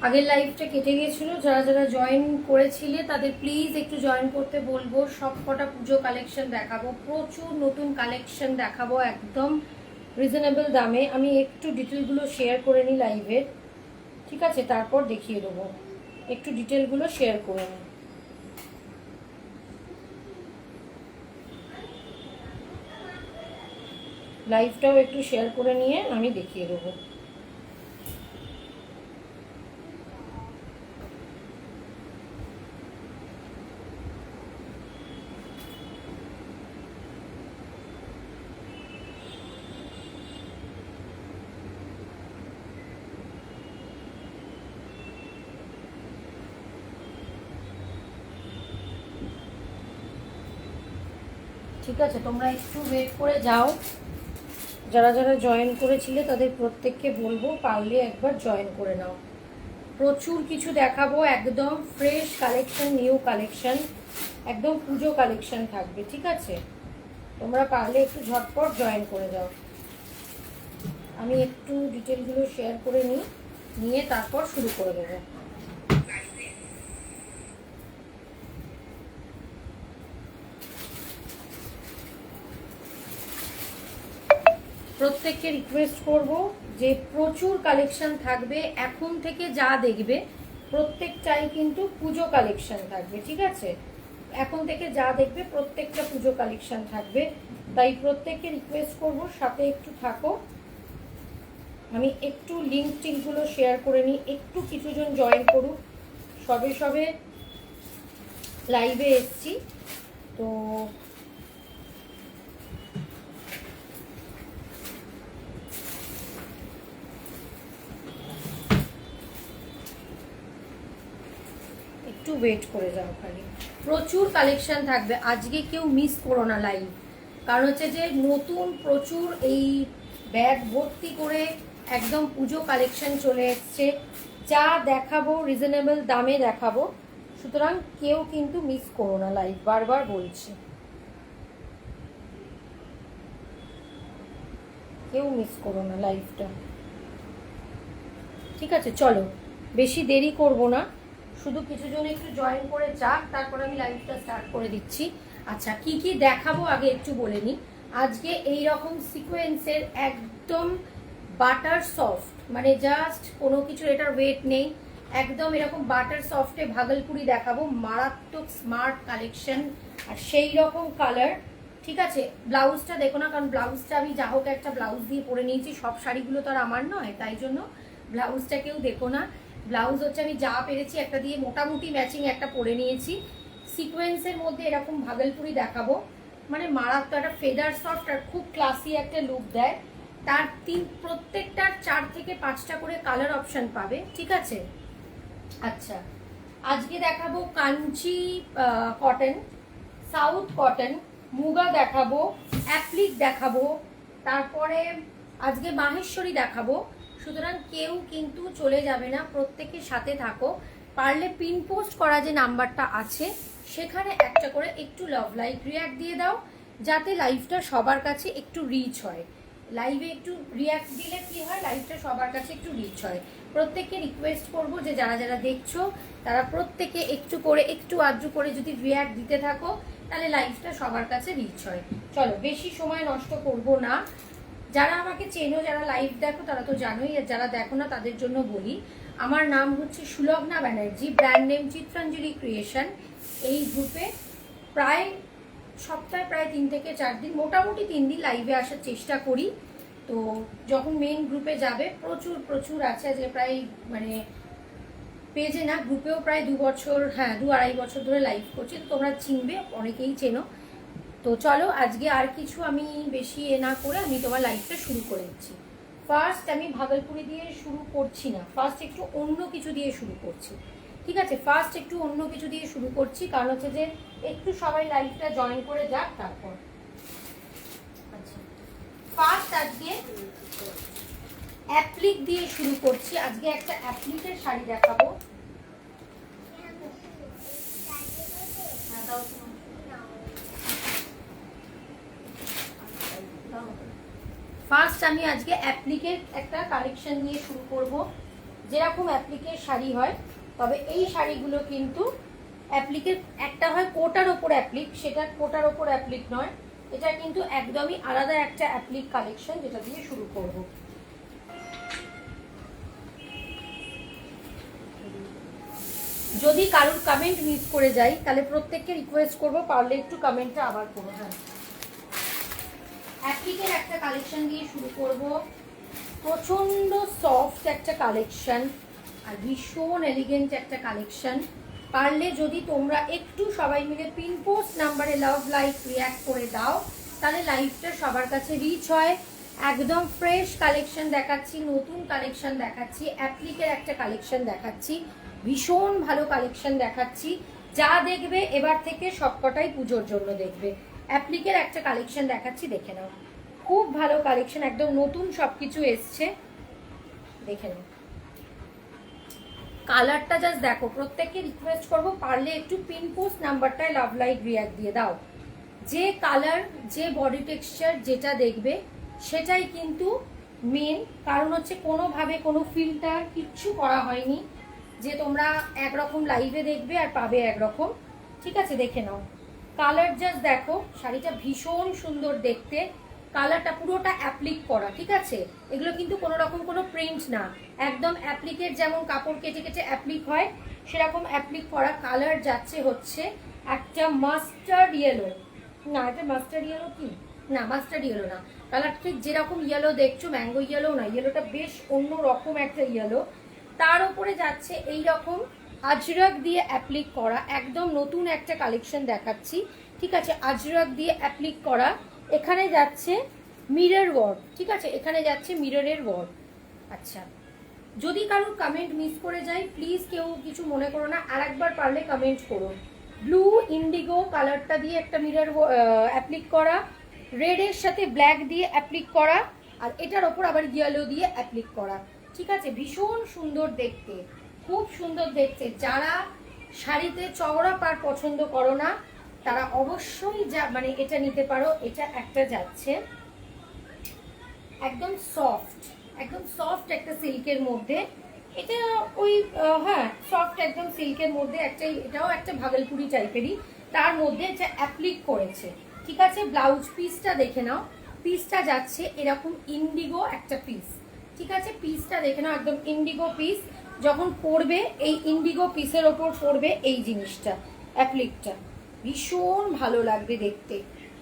আগের লাইভটা কেটে গিয়েছিল, যারা যারা জয়েন করেছিলে তাদের প্লিজ একটু জয়েন করতে বলবো। সব কটা পুজো কালেকশন দেখাবো, প্রচুর নতুন কালেকশন দেখাবো একদম রিজনেবল দামে। আমি একটু ডিটেলগুলো শেয়ার করে নিই লাইভের, ঠিক আছে? তারপর দেখিয়ে দেবো, একটু ডিটেলগুলো শেয়ার করে নিই। লাইভটাও একটু শেয়ার করে নিয়ে আমি দেখিয়ে দেবো। ঠিক আছে, তোমরা একটু ওয়েট করে যাও। যারা যারা জয়েন করেছিলে তাদের প্রত্যেককে বলবো পারলে একবার জয়েন করে নাও। প্রচুর কিছু দেখাবো, একদম ফ্রেশ কালেকশন, নিউ কালেকশন, একদম পুজো কালেকশন থাকবে, ঠিক আছে? তোমরা পারলে একটু ঝটপট জয়েন করে যাও। আমি একটু ডিটেলগুলো শেয়ার করে নিয়ে তারপর শুরু করে দেবো। প্রত্যেককে রিকোয়েস্ট করব যে প্রচুর কালেকশন থাকবে, এখন থেকে যা দেখবে প্রত্যেকটাই কিন্তু পুজো কালেকশন থাকবে, ঠিক আছে? এখন থেকে যা দেখবে প্রত্যেকটা পুজো কালেকশন থাকবে, তাই প্রত্যেককে রিকোয়েস্ট করব সাথে একটু থাকো। আমি একটু লিঙ্ক টিঙ্কগুলো শেয়ার করে নিই, একটু কিছুজন জয়েন করুক। সবে সবে লাইভে এসছি তো একটু ওয়েট করে যাও খালি। প্রচুর কালেকশন থাকবে আজকে, কেউ মিস করো না লাইভ। কারণ হচ্ছে যে নতুন প্রচুর এই ব্যাগ ভর্তি করে একদম পুজো কালেকশন চলে এসছে, যা দেখাবো রিজনেবল দামে দেখাবো, সুতরাং কেউ কিন্তু মিস করো না লাইভ, বারবার বলছি, কেউ মিস করো না লাইভটা, ঠিক আছে? চলো বেশি দেরি করব না, শুধু কিছুজন একটু জয়েন করে যাক, তারপর আমি লাইভটা স্টার্ট করে দিচ্ছি। আচ্ছা, কি কি দেখাবো আগে একটু বলে নিই। আজকে এই রকম সিকোয়েন্সের একদম বাটার সফট, মানে জাস্ট কোনো কিছু এটার ওয়েট নেই, একদম এরকম বাটার সফটে ভাগলপুরি দেখাবো, মারাত্মক স্মার্ট কালেকশন আর সেই রকম কালার, ঠিক আছে? ব্লাউজটা দেখো না, কারণ ব্লাউজটা আমি যা হোক একটা ব্লাউজ দিয়ে পরে নিয়েছি, সব শাড়িগুলো তো আর আমার নয়, তাই জন্য ব্লাউজটা কেউ দেখো না। ব্লাউজ হচ্ছে আমি যা পেরেছি একটা দিয়ে মোটামুটি ম্যাচিং একটা পরে নিয়েছি। সিকোয়েন্সের মধ্যে এরকম ভাগলপুরি দেখাবো, মানে মারাত্মক একটা ফেদার সফট আর খুব ক্লাসি একটা লুক দেয়। তার প্রত্যেকটার 4 থেকে 5টা করে কালার অপশন পাবে, ঠিক আছে? আচ্ছা, আজকে দেখাবো Kanchi cotton, south cotton, muga দেখাবো, অ্যাপ্লিক দেখাবো, তারপরে আজকে মাহেশ্বরী দেখাবো। সুতরাং কেউ কিন্তু চলে যাবে না, প্রত্যেকের সাথে থাকো। পারলে পিন পোস্ট করা যে নাম্বারটা আছে সেখানে একটা করে একটু লাভ লাইক রিয়াক্ট দিয়ে দাও, যাতে লাইভটা সবার কাছে একটু রিচ হয়। লাইভে একটু রিয়াক্ট দিলে কি হয়, লাইভটা সবার কাছে একটু রিচ হয়। প্রত্যেককে রিকোয়েস্ট করব যে যারা যারা দেখছো তারা প্রত্যেকে একটু করে একটু আদ্রু করে যদি রিয়াক্ট দিতে থাকো, তাহলে লাইভটা সবার কাছে রিচ হয়। চলো বেশি সময় নষ্ট করব না। যারা আমাকে চেনো, যারা লাইভ দেখো তারা তো জানোই, আর যারা দেখো না তাদের জন্য বলি, আমার নাম হচ্ছে Sulagna Banerjee, brand name Chitranjali creation. এই গ্রুপে প্রায় সপ্তাহে প্রায় 3 থেকে 4 দিন, মোটামুটি 3 দিন লাইভে আসার চেষ্টা করি। তো যখন মেন গ্রুপে যাবে প্রচুর প্রচুর আছে, যে প্রায় মানে পেজে না গ্রুপেও প্রায় 2 বছর, হ্যাঁ 2-2.5 বছর ধরে লাইভ করছি, তো তোমরা চিনবে, অনেকেই চেনো। তো চলো আজকে আর কিছু আমি বেশি না করে আমি তোমার লাইভটা শুরু করে দিচ্ছি। ফার্স্ট আমি ভাগলপুরি দিয়ে শুরু করছি না, ফার্স্ট একটু অন্য কিছু দিয়ে শুরু করছি, ঠিক আছে? ফার্স্ট একটু অন্য কিছু দিয়ে শুরু করছি, কারণ হচ্ছে যে একটু সবাই লাইভটা জয়েন করে যাক তারপর। আচ্ছা, ফার্স্ট আজকে অ্যাপ্লিক দিয়ে শুরু করছি। আজকে একটা অ্যাপ্লিকের শাড়ি দেখাবো। ফার্স্ট আমি আজকে অ্যাপ্লিকের একটা কালেকশন দিয়ে শুরু করব, যেরকম অ্যাপ্লিকের শাড়ি হয়, তবে এই শাড়িগুলো কিন্তু অ্যাপ্লিকের একটা হয় কোটার ওপর অ্যাপ্লিক, সেটা কোটার ওপর অ্যাপ্লিক নয়, এটা কিন্তু একদমই আলাদা একটা অ্যাপ্লিক কালেকশন, যেটা দিয়ে শুরু করব। যদি কারোর কমেন্ট মিস করে যাই তাহলে প্রত্যেককে রিকোয়েস্ট করব পারলে একটু কমেন্টটা আবার করো। হ্যাঁ, অ্যাপ্লিকের একটা কালেকশন দিয়ে শুরু করব। প্রচন্ড সফট একটা কালেকশন আর ভীষণ এলিগেন্ট একটা কালেকশন। পারলে যদি তোমরা একটু সবাই মিলে পিন পোস্ট নাম্বারে লাভ লাইক রিঅ্যাক্ট করে দাও, তাহলে লাইভটা সবার কাছে রিচ হয়। একদম ফ্রেশ কালেকশন দেখাচ্ছি, নতুন কালেকশন দেখাচ্ছি, অ্যাপ্লিকের একটা কালেকশন দেখাচ্ছি, ভীষণ ভালো কালেকশন দেখাচ্ছি। যা দেখবে এবার থেকে সবকটাই পুজোর জন্য দেখবে। অ্যাপ্লিকের একটা কালেকশন দেখাচ্ছি, দেখে নাও। খুব ভালো কালেকশন, একদম নতুন সবকিছু এসছে, দেখে নাও। কালারটা জাস্ট দেখো। প্রত্যেককে রিকোয়েস্ট করবো পারলে একটু পিন পোস্ট নাম্বারটায় লাভ লাইক রিঅ্যাক্ট দিয়ে দাও। যে কালার, যে বডি টেক্সচার যেটা দেখবে সেটাই কিন্তু মেন। কারণ হচ্ছে কোনোভাবে কোনো ফিল্টার কিচ্ছু করা হয়নি, যে তোমরা একরকম লাইভে দেখবে আর পাবে একরকম। ঠিক আছে, দেখে নাও। কালার জাস্ট দেখো, শাড়িটা ভীষণ সুন্দর দেখতে। কালারটা পুরোটা অ্যাপ্লিক করা, ঠিক আছে? এগুলো কিন্তু কোনো রকম কোনো প্রিন্ট না, একদম অ্যাপ্লিকের যেমন কাপড় কেটে কেটে অ্যাপ্লিক হয় সেরকম অ্যাপ্লিক করা। কালার যাচ্ছে হচ্ছে একটা মাস্টার্ড ইয়েলো। না, এটা মাস্টার্ড ইয়েলো কি? না, মাস্টার্ড ইয়েলো না। কালার ঠিক যেরকম ইয়েলো দেখছো, ম্যাঙ্গো ইয়েলো না, ইয়েলোটা বেশ অন্য রকম একটা ইয়েলো। তার উপরে যাচ্ছে এই রকম আজরক দিয়ে অ্যাপ্লিক করা, একদম নতুন একটা কালেকশন দেখাচ্ছি। ঠিক আছে, আজরক দিয়ে অ্যাপ্লিক করা। এখানে যাচ্ছে মিরর ওয়ার্ক, ঠিক আছে, এখানে যাচ্ছে মিররের ওয়ার্ক। আচ্ছা, যদি কারোর কমেন্ট মিস করে যায় প্লিজ কেউ কিছু মনে করো না, আর একবার পারলে কমেন্ট করো। ব্লু ইন্ডিগো কালারটা দিয়ে একটা মিরর অ্যাপ্লিক করা, রেডের সাথে ব্ল্যাক দিয়ে অ্যাপ্লিক করা, আর এটার ওপর আবার ইয়েলো দিয়ে অ্যাপ্লিক করা। ঠিক আছে, ভীষণ সুন্দর দেখতে, খুব সুন্দর দেখতে। যারা শাড়িতে চওড়া পাড় পছন্দ করো না তারা অবশ্যই মানে এটা নিতে পারো। এটা একটা যাচ্ছে একদম সফট, একদম সফট একটা সিল্কের মধ্যে। এটা ওই হ্যাঁ, সফট একদম সিল্কের মধ্যে একটা, এটাও একটা ভাগলপুরি টাইপেরই, তার মধ্যে এটা অ্যাপ্লিক করেছে। ঠিক আছে, ব্লাউজ পিসটা দেখে নাও। পিসটা যাচ্ছে এরকম ইন্ডিগো একটা পিস। ঠিক আছে, পিসটা দেখে নাও, একদম ইন্ডিগো পিস। যখন পরবে এই ইন্ডিগো পিসের ওপর পরবে এই জিনিসটা, অ্যাপ্লিকটা ভীষণ ভালো লাগবে দেখতে,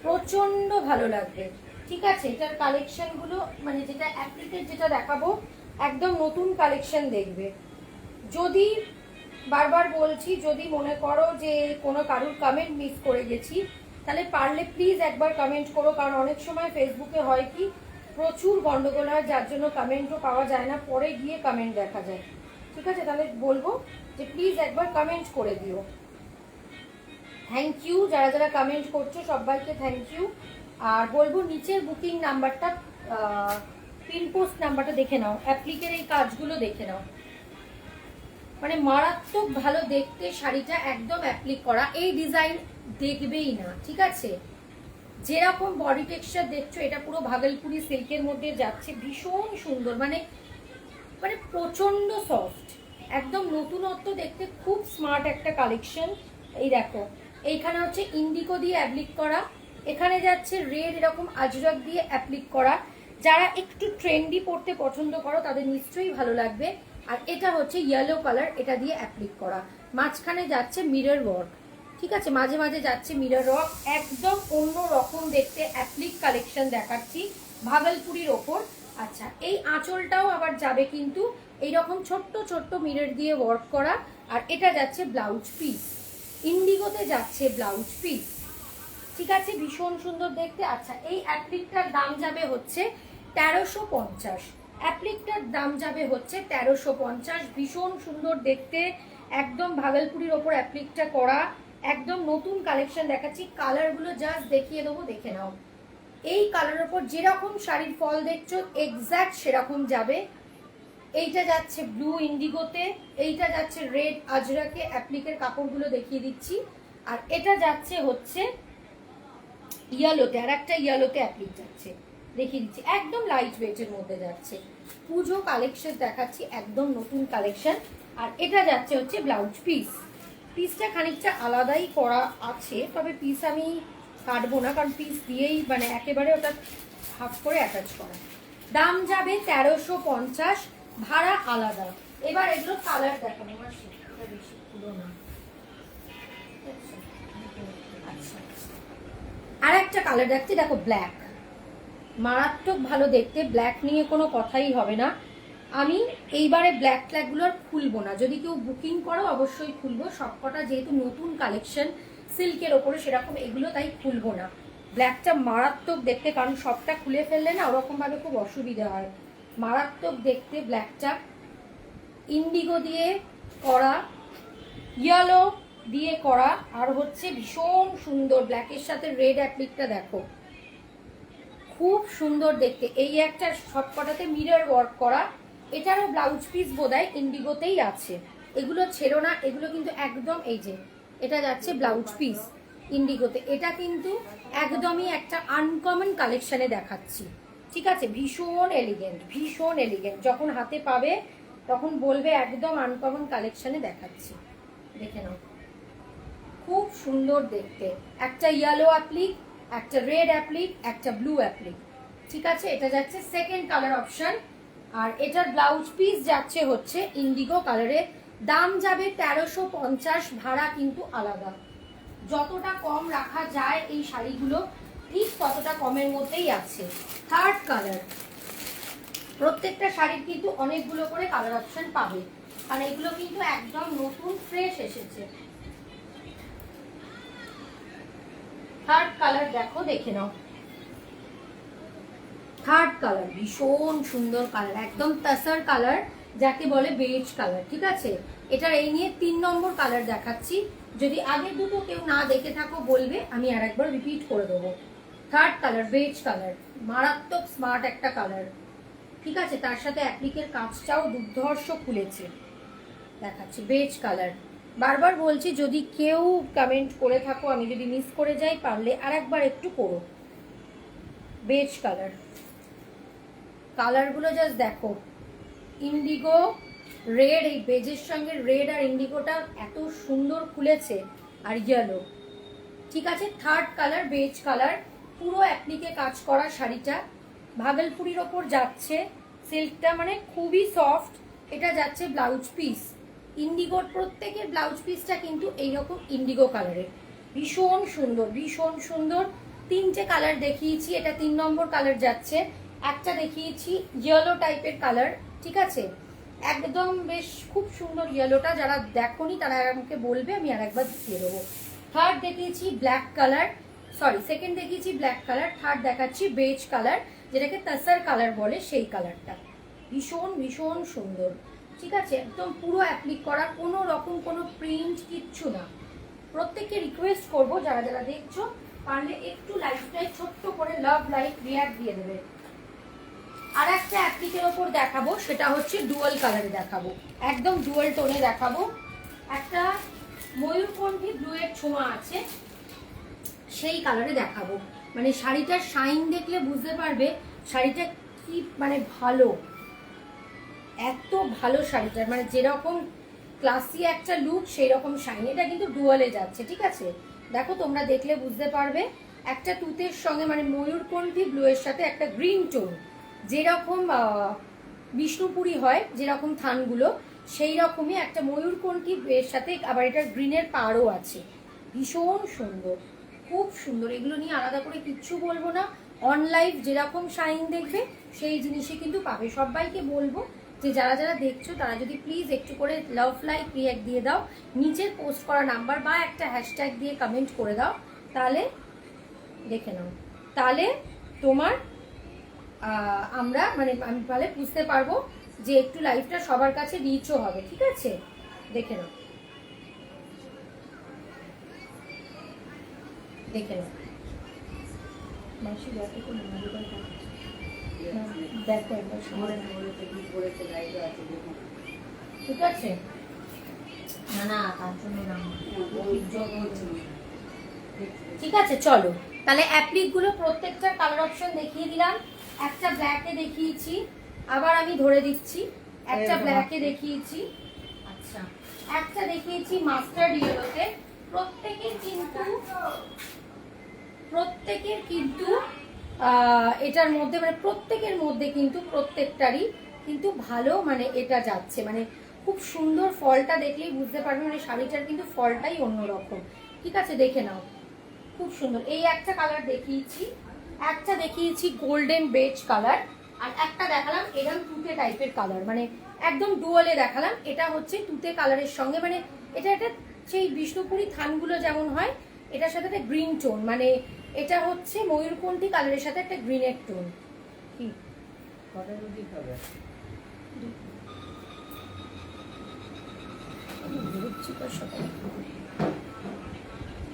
প্রচন্ড ভালো লাগবে। ঠিক আছে, এটার কালেকশনগুলো মানে যেটা অ্যাপ্লিকের যেটা দেখাবো একদম নতুন কালেকশন দেখবে। যদি বারবার বলছি, যদি মনে করো যে কোনো কারুর কমেন্ট মিস করে গেছি তাহলে পারলে প্লিজ একবার কমেন্ট করো। কারণ অনেক সময় ফেসবুকে হয় কি প্রচুর গন্ডগোল হয়, যার জন্য কমেন্টও পাওয়া যায় না, পরে গিয়ে কমেন্ট দেখা যায়। ঠিক আছে, তাহলে বলবো যে প্লিজ একবার কমেন্ট করে দিও। থ্যাংক ইউ যারা যারা কমেন্ট করছো, সবাইকে থ্যাংক ইউ। আর বলবো নিচের বুকিং নাম্বারটা, পিন পোস্ট নাম্বারটা দেখে নাও, অ্যাপ্লিকের এই কাজগুলো দেখে নাও। মানে মারাত্মক ভালো দেখতে শাড়িটা, একদম অ্যাপ্লিক করা। এই ডিজাইন দেখবেই না, ঠিক আছে? যেরকম বডি টেক্সচার দেখছো এটা পুরো ভাগলপুরি সিল্কের মধ্যে যাচ্ছে, ভীষণ সুন্দর, মানে মানে প্রচন্ড সফট, একদম নতুনত্ব দেখতে, খুব স্মার্ট একটা কালেকশন। এই দেখো, এইখানে হচ্ছে ইন্ডিগো দিয়ে অ্যাপ্লিক করা, এখানে যাচ্ছে রেড এরকম আজরক দিয়ে অ্যাপ্লিক করা। যারা একটু ট্রেন্ডি পড়তে পছন্দ করো তাদের নিশ্চয়ই ভালো লাগবে। আর এটা হচ্ছে ইয়েলো কালার, এটা দিয়ে অ্যাপ্লিক করা। মাঝখানে যাচ্ছে মিরর ওয়ার্ক, ঠিক আছে, মাঝে মাঝে যাচ্ছে মিরর ওয়ার্ক, একদম অন্য রকম দেখতে অ্যাপ্লিক কালেকশন দেখাচ্ছি ভাগলপুরির ওপর। আচ্ছা, এই আঁচলটাও আবার যাবে কিন্তু এইরকম ছোট্ট ছোট্ট মিরর দিয়ে ওয়ার্ক করা। আর এটা যাচ্ছে ব্লাউজ পিস, ইন্ডিগোতে যাচ্ছে ব্লাউজ পিস। ঠিক আছে, ভীষণ সুন্দর দেখতে। আচ্ছা, এই অ্যাপ্লিকটার দাম যাবে হচ্ছে 1350। অ্যাপ্লিকটার দাম যাবে হচ্ছে 1350। ভীষণ সুন্দর দেখতে, একদম ভাগলপুরির ওপর অ্যাপ্লিকটা করা, একদম নতুন কালেকশন দেখাচ্ছি। কালারগুলো জাস্ট দেখিয়ে দেবো, দেখে নাও। এই কালারের ওপর যেরকম শাড়ির ফল দেখছো এক্স্যাক্ট সেরকম যাবে। এইটা যাচ্ছে ব্লু ইন্ডিগোতে, এইটা যাচ্ছে রেড আজরাকে, অ্যাপ্লিকের কাপড়গুলো দেখিয়ে দিচ্ছি। আর এটা যাচ্ছে হচ্ছে ইয়েলোতে, আর একটা ইয়েলোতে অ্যাপ্লিক যাচ্ছে, দেখিয়ে দিচ্ছি, একদম লাইট ওয়েটের মধ্যে যাচ্ছে। পুজো কালেকশন দেখাচ্ছি, একদম নতুন কালেকশন। আর এটা যাচ্ছে হচ্ছে ব্লাউজ পিস। পিসটা খানিকটা আলাদাই করা আছে, তবে পিস আমি কাটবো না, কারণ পিস দিয়েই মানে একেবারে ওটা হাফ করে অ্যাটাচ করা। দাম যাবে 1350, ভাড়া আলাদা। এবার এগুলো কালার দেখাবো, আমার সেটা বেশি পুরো না। আচ্ছা, আর একটা কালার দেখছি, দেখো ব্ল্যাক, মারাত্মক ভালো দেখতে। ব্ল্যাক নিয়ে কোনো কথাই হবে না। আমি এইবারে ব্ল্যাক ফ্ল্যাগগুলো আর খুলবো না, যদি কেউ বুকিং করো অবশ্যই খুলবো। সবকটা যেহেতু নতুন কালেকশন সিল্কের ওপরে সেরকম এগুলো, তাই খুলবো না। ব্ল্যাকটা মারাত্মক দেখতে, কারণ সবটা খুলে ফেললে না ওরকমভাবে খুব অসুবিধা হয়। মারাত্মক দেখতে ব্ল্যাকটা, ইন্ডিগো দিয়ে করা, ইয়েলো দিয়ে করা, আর হচ্ছে ভীষণ সুন্দর ব্ল্যাকের সাথে রেড অ্যাপ্লিকটা দেখো, খুব সুন্দর দেখতে। এই একটা সবকটাতে মিরর ওয়ার্ক করা। এটারও ব্লাউজ পিস বোধহয় ইন্ডিগোতেই আছে, এগুলো ছেড়ো না, এগুলো কিন্তু একদম, এই যে এটা যাচ্ছে ব্লাউজ পিস ইন্ডিগোতে। এটা কিন্তু একদমই একটা আনকমন কালেকশনে দেখাচ্ছি, ঠিক আছে? ভীষণ এলিগেন্ট, ভীষণ এলিগেন্ট। যখন হাতে পাবে তখন বলবে একদম আনকমন কালেকশনে দেখাচ্ছি। দেখে নাও, খুব সুন্দর দেখতে। একটা ইয়েলো অ্যাপ্লিক, একটা রেড অ্যাপ্লিক, একটা ব্লু অ্যাপ্লিক, ঠিক আছে? এটা যাচ্ছে সেকেন্ড কালার অপশন। আর এটার ব্লাউজ পিস যাচ্ছে হচ্ছে ইন্ডিগো কালারে। দাম যাবে 1350, ভাড়া কিন্তু আলাদা। যতটা কম রাখা যায় এই শাড়িগুলো ঠিক ততটা কমের মধ্যেই আছে। থার্ড কালার, প্রত্যেকটা শাড়ির কিন্তু অনেকগুলো করে কালার অপশন পাবে, কারণ এগুলো কিন্তু একদম নতুন ফ্রেশ এসেছে। থার্ড কালার দেখো, দেখে নাও। থার্ড কালার ভীষণ সুন্দর কালার, একদম তাসার কালার, যাকে বলে বেজ কালার, ঠিক আছে? এটার এই নিয়ে 3 নম্বর কালার দেখাচ্ছি। যদি আগের দুটো কেউ না দেখে থাকো বলবে, আমি আর একবার রিপিট করে দেবো। থার্ড কালার বেজ কালার, মারাত্মক স্মার্ট একটা কালার, ঠিক আছে? তার সাথে অ্যাপ্লিকের কাজটাও দুর্ধর্ষ খুলেছে, দেখাচ্ছি বেজ কালার। বারবার বলছি, যদি কেউ কমেন্ট করে থাকো, আমি যদি মিস করে যাই, পারলে আর একবার একটু করো। বেজ কালার, কালারগুলো জাস্ট দেখো, ইন্ডিগো রেড, এই বেজের সঙ্গে রেড আর ইন্ডিগোটা এত সুন্দর খুলেছে, আর ইয়েলো, ঠিক আছে? থার্ড কালার বেজ কালার, পুরো অ্যাপ্লিকে কাজ করা শাড়িটা, ভাগলপুরির ওপর যাচ্ছে, সিল্কটা মানে খুবই সফট। এটা যাচ্ছে ব্লাউজ পিস ইন্ডিগোর, প্রত্যেকের ব্লাউজ পিসটা কিন্তু এইরকম ইন্ডিগো কালারের, ভীষণ সুন্দর, ভীষণ সুন্দর। 3টে কালার দেখিয়েছি, এটা 3 নম্বর কালার যাচ্ছে। একটা দেখিয়েছি ইয়েলো টাইপের কালার, ঠিক আছে? একদম বেশ খুব সুন্দর ইয়েলোটা, যারা দেখোনি তারা আমাকে বলবে, আমি আর একবার দেখিয়ে দেবো। থার্ড দেখিয়েছি ব্ল্যাক কালার, সরি সেকেন্ড দেখিয়েছি ব্ল্যাক কালার, থার্ড দেখাচ্ছি বেজ কালার, যেটাকে তাসার কালার বলে, সেই কালারটা ভীষণ ভীষণ সুন্দর, ঠিক আছে? একদম পুরো অ্যাপ্লিক করা, কোনো রকম কোনো প্রিন্ট কিচ্ছু না। প্রত্যেককে রিকোয়েস্ট করবো, যারা যারা দেখছো পারলে একটু লাইফটাই ছোট্ট করে লাভ লাইক রিয়াক্ট দিয়ে দেবে। আর একটা অ্যাপ্লিকের ওপর দেখাবো, সেটা হচ্ছে ডুয়াল কালারে দেখাবো, একদম ডুয়াল টোনে দেখাবো। একটা ময়ূরকণ্ঠী ব্লু এর ছোঁয়া আছে, সেই কালারে দেখাবো। মানে শাড়িটার শাইন দেখলে বুঝতে পারবে শাড়িটা কি মানে ভালো, এত ভালো শাড়িটার, মানে যেরকম ক্লাসি একটা লুক সেই রকম শাইন। এটা কিন্তু ডুয়ালে যাচ্ছে, ঠিক আছে? দেখো, তোমরা দেখলে বুঝতে পারবে। একটা তুতের সঙ্গে মানে ময়ূরকণ্ঠী ব্লু এর সাথে একটা গ্রিন টোন, যেরকম বিষ্ণুপুরি হয় যেরকম থানগুলো, সেই রকমই একটা ময়ূরকণ্ঠী এর সাথে আবার এটা গ্রিনের পাড়ও আছে, ভীষণ সুন্দর, খুব সুন্দর। এগুলো নিয়ে আলাদা করে কিচ্ছু বলবো না, অনলাইভ যেরকম শাইন দেখবে সেই জিনিসই কিন্তু পাবে। সবাইকে বলবো যে যারা যারা দেখছো তারা যদি প্লিজ একটু করে লাভ লাইক রিয়াক্ট দিয়ে দাও, নিচের পোস্ট করা নাম্বার বা একটা হ্যাশট্যাগ দিয়ে কমেন্ট করে দাও, তাহলে দেখে নাও, তাহলে তোমার আমরা মানে আমি তাহলে বুঝতে পারবো যে একটু লাইভটা সবার কাছে রিচও হবে, ঠিক আছে? দেখে নাও, দেখে নাও। মাসি দেখো কোনো দেখো একবার সময়, ঠিক আছে? না না, তার জন্য না, ঠিক আছে? চলো তাহলে অ্যাপ্লিকগুলো প্রত্যেকটা কালার অপশন দেখিয়ে দিলাম। একটা ব্ল্যাকে দেখিয়েছি, আবার আমি ধরে দিচ্ছি, একটা ব্ল্যাকে দেখিয়েছি, আচ্ছা একটা দেখিয়েছি মাস্টার্ড ইয়েলোতে। প্রত্যেকের কিন্তু এটার মধ্যে মানে প্রত্যেকের মধ্যে কিন্তু প্রত্যেকটারই কিন্তু ভালো মানে এটা যাচ্ছে, মানে খুব সুন্দর। ফলটা দেখলেই বুঝতে পারবে মানে শাড়িটার কিন্তু ফলটাই অন্যরকম। ঠিক আছে, দেখে নাও, খুব সুন্দর। এই একটা কালার দেখিয়েছি, একটা দেখিয়েছি গোল্ডেন বেজ কালার, আর একটা দেখালাম এরকম তুতে টাইপের কালার, মানে একদম ডুয়ালে দেখালাম। এটা হচ্ছে তুতে কালারের সঙ্গে, মানে এটা একটা সেই বিষ্ণুপুরি থানগুলো যেমন হয় এটার সাথে একটা গ্রিন টোন, মানে এটা হচ্ছে ময়ূরকণ্ঠী কালারের সাথে একটা গ্রিনের টোন। কি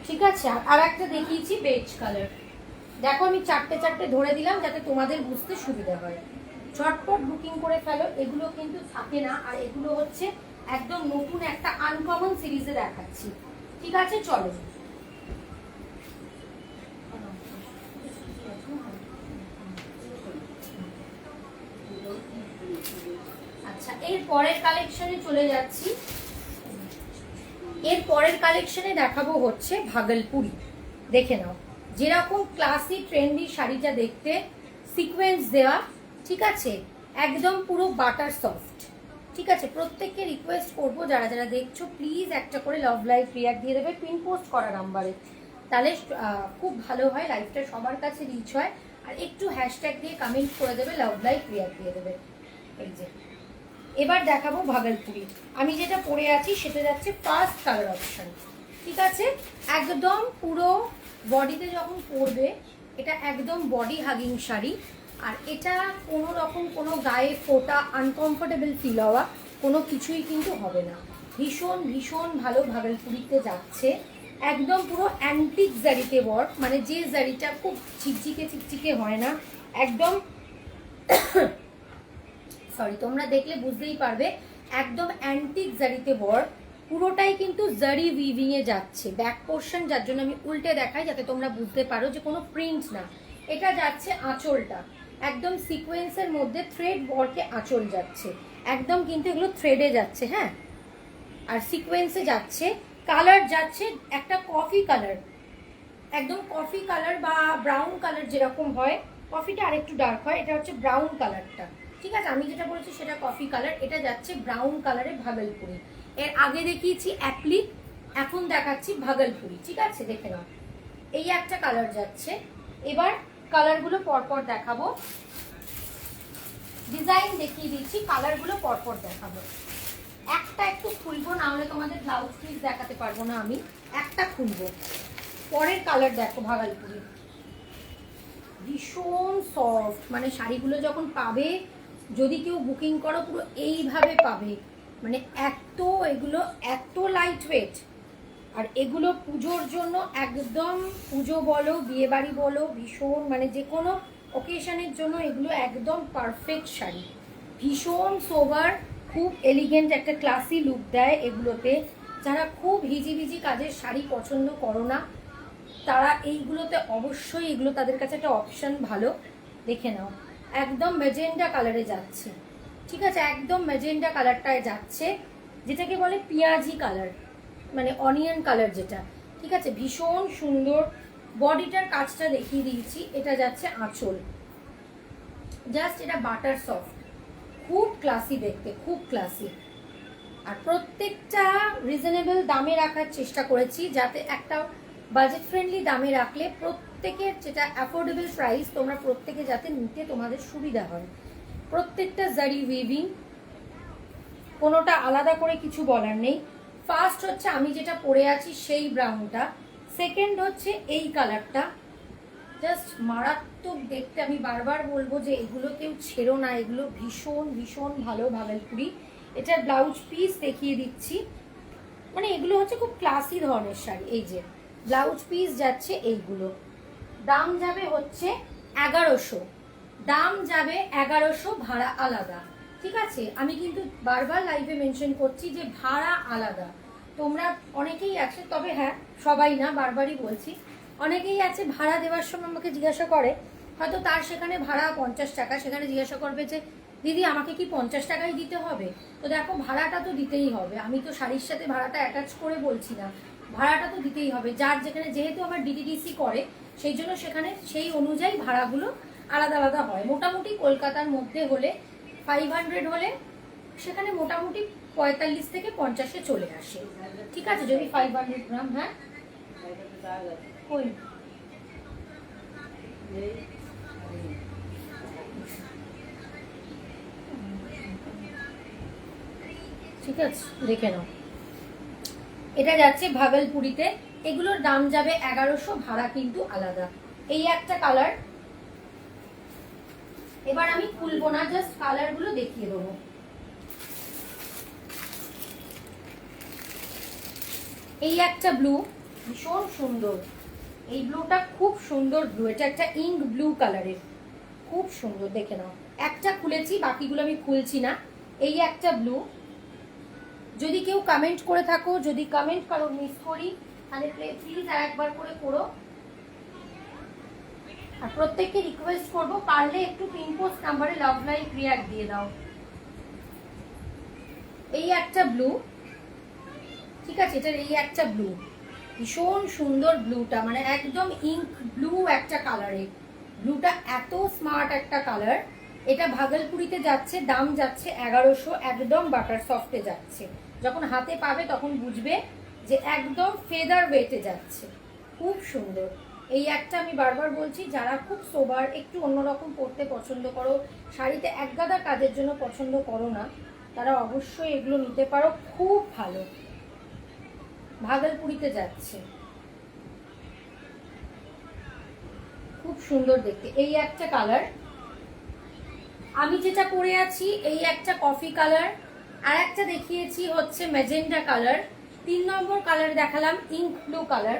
ঠিক আছে, আর একটা দেখিয়েছি বেজ কালার। দেখো আমি চারটে চারটে ধরে দিলাম যাতে তোমাদের বুঝতে সুবিধা হয়। ঝটপট বুকিং করে ফেলো, এগুলো কিন্তু থাকে না, আর এগুলো হচ্ছে একদম নতুন একটা আনকমন সিরিজে দেখাচ্ছি। ঠিক আছে, চলো। আচ্ছা, এর পরের কালেকশনে চলে যাচ্ছি। এর পরের কালেকশনে দেখাবো হচ্ছে ভাগলপুরি। দেখে নাও, যেরকম ক্লাসি ট্রেন্ডি শাড়িটা দেখতে, সিকোয়েন্স দেওয়া, ঠিক আছে, একদম পুরো বাটার সফট। ঠিক আছে, প্রত্যেককে রিকোয়েস্ট করবো যারা যারা দেখছো প্লিজ একটা করে লাভ লাইভ রিয়াক্ট দিয়ে দেবে পিন পোস্ট করা নাম্বারে, তাহলে খুব ভালো হয়, লাইভটা সবার কাছে রিচ হয়। আর একটু হ্যাশট্যাগ দিয়ে কমেন্ট করে দেবে, লাভ লাইভ রিয়াক্ট দিয়ে দেবে। এই যে এবার দেখাবো ভাগলপুরি। আমি যেটা পরে আছি সেটা যাচ্ছে ফার্স্ট কালার অপশন। ঠিক আছে, একদম পুরো বডিতে যখন পরবে এটা একদম বডি হাগিং শাড়ি, আর এটা কোনো রকম কোনো গায়ে ফোটা আনকমফোর্টেবল ফিল হওয়া কোনো কিছুই কিন্তু হবে না। ভীষণ ভীষণ ভালো ভাগলপুরিতে যাচ্ছে, একদম পুরো অ্যান্টিক জারিতে ওয়ার্ক, মানে যে জারিটা খুব চিকচিকে চিকচিকে হয় না, একদম সরি তোমরা দেখলে বুঝতেই পারবে, একদম অ্যান্টিক জারিতে ওয়ার্ক, পুরোটাই কিন্তু জারি উইভিং এ যাচ্ছে। ব্যাক পোর্শন যার জন্য আমি উল্টে দেখাই যাতে তোমরা বুঝতে পারো যে কোনো প্রিন্ট না। এটা যাচ্ছে আঁচলটা একদম সিকোয়েন্সের মধ্যে থ্রেড ওয়ার্কে আঁচল যাচ্ছে, একদম কিন্তু এগুলো থ্রেডে যাচ্ছে, হ্যাঁ, আর সিকোয়েন্সে যাচ্ছে। কালার যাচ্ছে একটা কফি কালার, একদম কফি কালার বা ব্রাউন কালার যেরকম হয়, কফিটা আরেকটু ডার্ক হয়, এটা হচ্ছে ব্রাউন কালারটা। ঠিক আছে, আমি যেটা বলেছি সেটা কফি কালার, এটা যাচ্ছে ব্রাউন কালারে ভাগলপুরি। এর আগে দেখিয়েছি অ্যাপ্লিক, এখন দেখাচ্ছি ভাগলপুরি। ঠিক আছে, দেখে নাও, এই একটা কালার যাচ্ছে। এবার কালারগুলো পরপর দেখাবো, ডিজাইন দেখিয়ে দিচ্ছি, কালারগুলো পরপর দেখাবো। একটা একটু খুলবো, না হলে তোমাদের ব্লাউজ পিস দেখাতে পারবো না। আমি একটা খুলবো। পরের কালার দেখো ভাগলপুরি, ভীষণ সফট, মানে শাড়িগুলো যখন পাবে, যদি কেউ বুকিং করো পুরো এইভাবে পাবে, মানে এত এগুলো এত লাইট ওয়েট। আর এগুলো পুজোর জন্য একদম, পুজো বলো বিয়ে বাড়ি বলো, ভীষণ মানে যে কোনো ওকেশনের জন্য এগুলো একদম পারফেক্ট শাড়ি। ভীষণ সোবার, খুব এলিগেন্ট একটা ক্লাসি লুক দেয় এগুলোতে। যারা খুব হিজিবিজি কাজের শাড়ি পছন্দ করো না তারা এইগুলোতে অবশ্যই, এগুলো তাদের কাছে একটা অপশন ভালো। দেখে নাও, একদম ম্যাজেন্ডা কালারে যাচ্ছে। ঠিক আছে, একদম ম্যাজেন্ডা কালারটায় যাচ্ছে, যেটাকে বলে পেঁয়াজি কালার, মানে অনিয়ন কালার যেটা। ঠিক আছে, ভীষণ সুন্দর। বডিটার কাজটা দেখিয়ে দিয়েছি, এটা যাচ্ছে আঁচল, জাস্ট এটা বাটার সফট, খুব ক্লাসি দেখতে, খুব ক্লাসি। আর প্রত্যেকটা রিজনেবল দামে রাখার চেষ্টা করেছি, যাতে একটা বাজেট ফ্রেন্ডলি দামে রাখলে প্রত্যেকের যেটা অ্যাফোর্ডেবল প্রাইস তোমরা প্রত্যেকে যাতে নিতে তোমাদের সুবিধা হয়। প্রত্যেকটা জারি উইভিং, কোনোটা আলাদা করে কিছু বলার নেই। ফার্স্ট হচ্ছে আমি যেটা পরে আছি সেই ব্রাউনটা, সেকেন্ড হচ্ছে এই কালারটা, জাস্ট মারাত্মক দেখতে। আমি বারবার বলবো যে এগুলো কেউ ছেড়ো না, এগুলো ভীষণ ভীষণ ভালো ভাগলপুরি। এটার ব্লাউজ পিস দেখিয়ে দিচ্ছি, মানে এগুলো হচ্ছে খুব ক্লাসি ধরনের শাড়ি। এই যে ব্লাউজ পিস যাচ্ছে এইগুলো, দাম যাবে হচ্ছে 1100, দাম যাবে 1100, ভাড়া আলাদা। ঠিক আছে, আমি কিন্তু বারবার লাইভে মেনশন করছি যে ভাড়া আলাদা। তোমরা অনেকেই আছে, তবে হ্যাঁ সবাই না, বারবারই বলছি, অনেকেই আছে ভাড়া দেওয়ার সময় আমাকে জিজ্ঞাসা করে, হয়তো তার সেখানে ভাড়া 50 টাকা, সেখানে জিজ্ঞাসা করবে যে দিদি আমাকে কি 50 টাকাই দিতে হবে? তো দেখো ভাড়াটা তো দিতেই হবে, আমি তো শাড়ির সাথে ভাড়াটা অ্যাটাচ করে বলছি না, ভাড়াটা তো দিতেই হবে। যার যেখানে, যেহেতু আমার ডিটিডিসি করে সেই জন্য সেখানে সেই অনুযায়ী ভাড়াগুলো আলাদা আলাদা হয়। মোটামুটি কলকাতার মধ্যে হলে 500 হলে সেখানে মোটামুটি 45 থেকে 50-এ চলে আসে, ঠিক আছে, যদি 500 গ্রাম। হ্যাঁ কই ঠিক আছে, দেখে নাও। এটা যাচ্ছে ভাগলপুরিতে, এগুলোর দাম যাবে 1100, ভাড়া কিন্তু আলাদা। এই একটা কালার, এবার আমি খুলবো না, জাস্ট কালার গুলো দেখিয়ে দেবো। এই একটা ব্লু, ভীষণ সুন্দর, এই ব্লুটা খুব সুন্দর ব্লু, এটা একটা ইঙ্ক ব্লু কালারের, খুব সুন্দর, দেখে নাও। একটা খুলেছি, বাকিগুলো আমি খুলছি না। এই একটা ব্লু, যদি কেউ কমেন্ট করে থাকো, যদি কমেন্ট করো মিস করি, তাহলে প্লিজ আর একবার করে করো। আর প্রত্যেককে রিকোয়েস্ট করবো, পারলে একটু পিন পোস্ট নাম্বারে লাভ লাইভ রিয়াক্ট দিয়ে দাও। এই একটা ব্লু, ঠিক আছে, এটার এই একটা ব্লু, ভীষণ সুন্দর ব্লুটা, মানে একদম ইঙ্ক ব্লু একটা কালারে, ব্লুটা এত স্মার্ট একটা কালার। এটা ভাগলপুরিতে যাচ্ছে, দাম যাচ্ছে 1100, একদম বাটার সফটে যাচ্ছে। যখন হাতে পাবে তখন বুঝবে যে একদম ফেদার ওয়েটে যাচ্ছে, খুব সুন্দর। এই একটা আমি বারবার বলছি, যারা খুব সোবার, একটু অন্যরকম পড়তে পছন্দ করো, শাড়িতে একগাদা কাজের জন্য পছন্দ করো না, তারা অবশ্যই এগুলো নিতে পারো, খুব ভালো, ভাগলপুরিতে যাচ্ছে, খুব সুন্দর দেখতে। এই একটা কালার, আমি যেটা পরে আছি এই একটা কফি কালার, আর একটা দেখিয়েছি হচ্ছে ম্যাজেন্ডা কালার, 3 নম্বর কালার দেখালাম ইঙ্ক ব্লু কালার,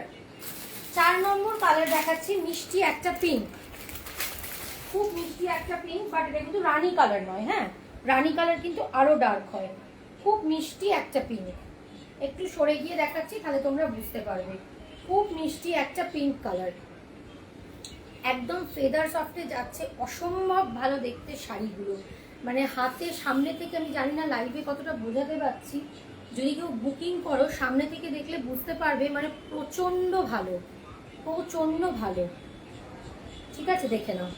4 নম্বর কালার দেখাচ্ছি মিষ্টি একটা পিঙ্ক, খুব মিষ্টি একটা পিঙ্ক, বাট এটা কিন্তু রানী কালার নয়। হ্যাঁ, রানী কালার কিন্তু আরো ডার্ক হয়, খুব মিষ্টি একটা পিঙ্ক। একটু সরে গিয়ে দেখাচ্ছি তাহলে তোমরা বুঝতে পারবে, খুব মিষ্টি একটা পিঙ্ক কালার, একদম ফেদার সফটে যাচ্ছে, অসম্ভব ভালো দেখতে শাড়িগুলো, মানে হাতে সামনে থেকে, আমি জানি না লাইভে কতটা বোঝাতে পারছি, যদি কেউ বুকিং করো সামনে থেকে দেখলে বুঝতে পারবে, মানে প্রচন্ড ভালো, প্রচন্ড ভালো, ঠিক আছে, দেখে নাও।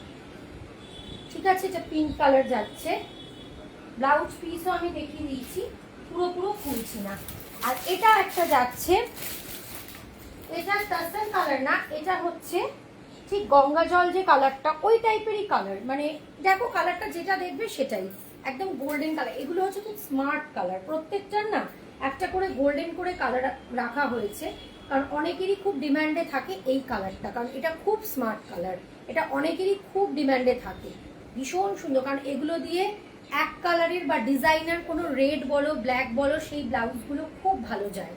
ঠিক আছে, এটা পিঙ্ক কালার যাচ্ছে, ব্লাউজ পিসও আমি দেখিয়ে দিয়েছি, পুরো খুলছি না। আর এটা একটা যাচ্ছে, এটা টাসেল কালার না, এটা হচ্ছে ঠিক গঙ্গা জল যে কালারটা, ওই টাইপেরই কালার, মানে দেখো কালারটা যেটা দেখবে সেটাই, একদম গোল্ডেন কালার। এগুলো হচ্ছে খুব স্মার্ট কালার, প্রত্যেকটার না একটা করে গোল্ডেন করে কালার রাখা হয়েছে, কারণ অনেকেরই খুব ডিমান্ডে থাকে এই কালারটা, কারণ এটা খুব স্মার্ট কালার, এটা অনেকেরই খুব ডিমান্ডে থাকে, ভীষণ সুন্দর, কারণ এগুলো দিয়ে এক কালারের বা ডিজাইনার কোনো রেড বলো ব্ল্যাক বলো সেই ব্লাউজগুলো খুব ভালো যায়।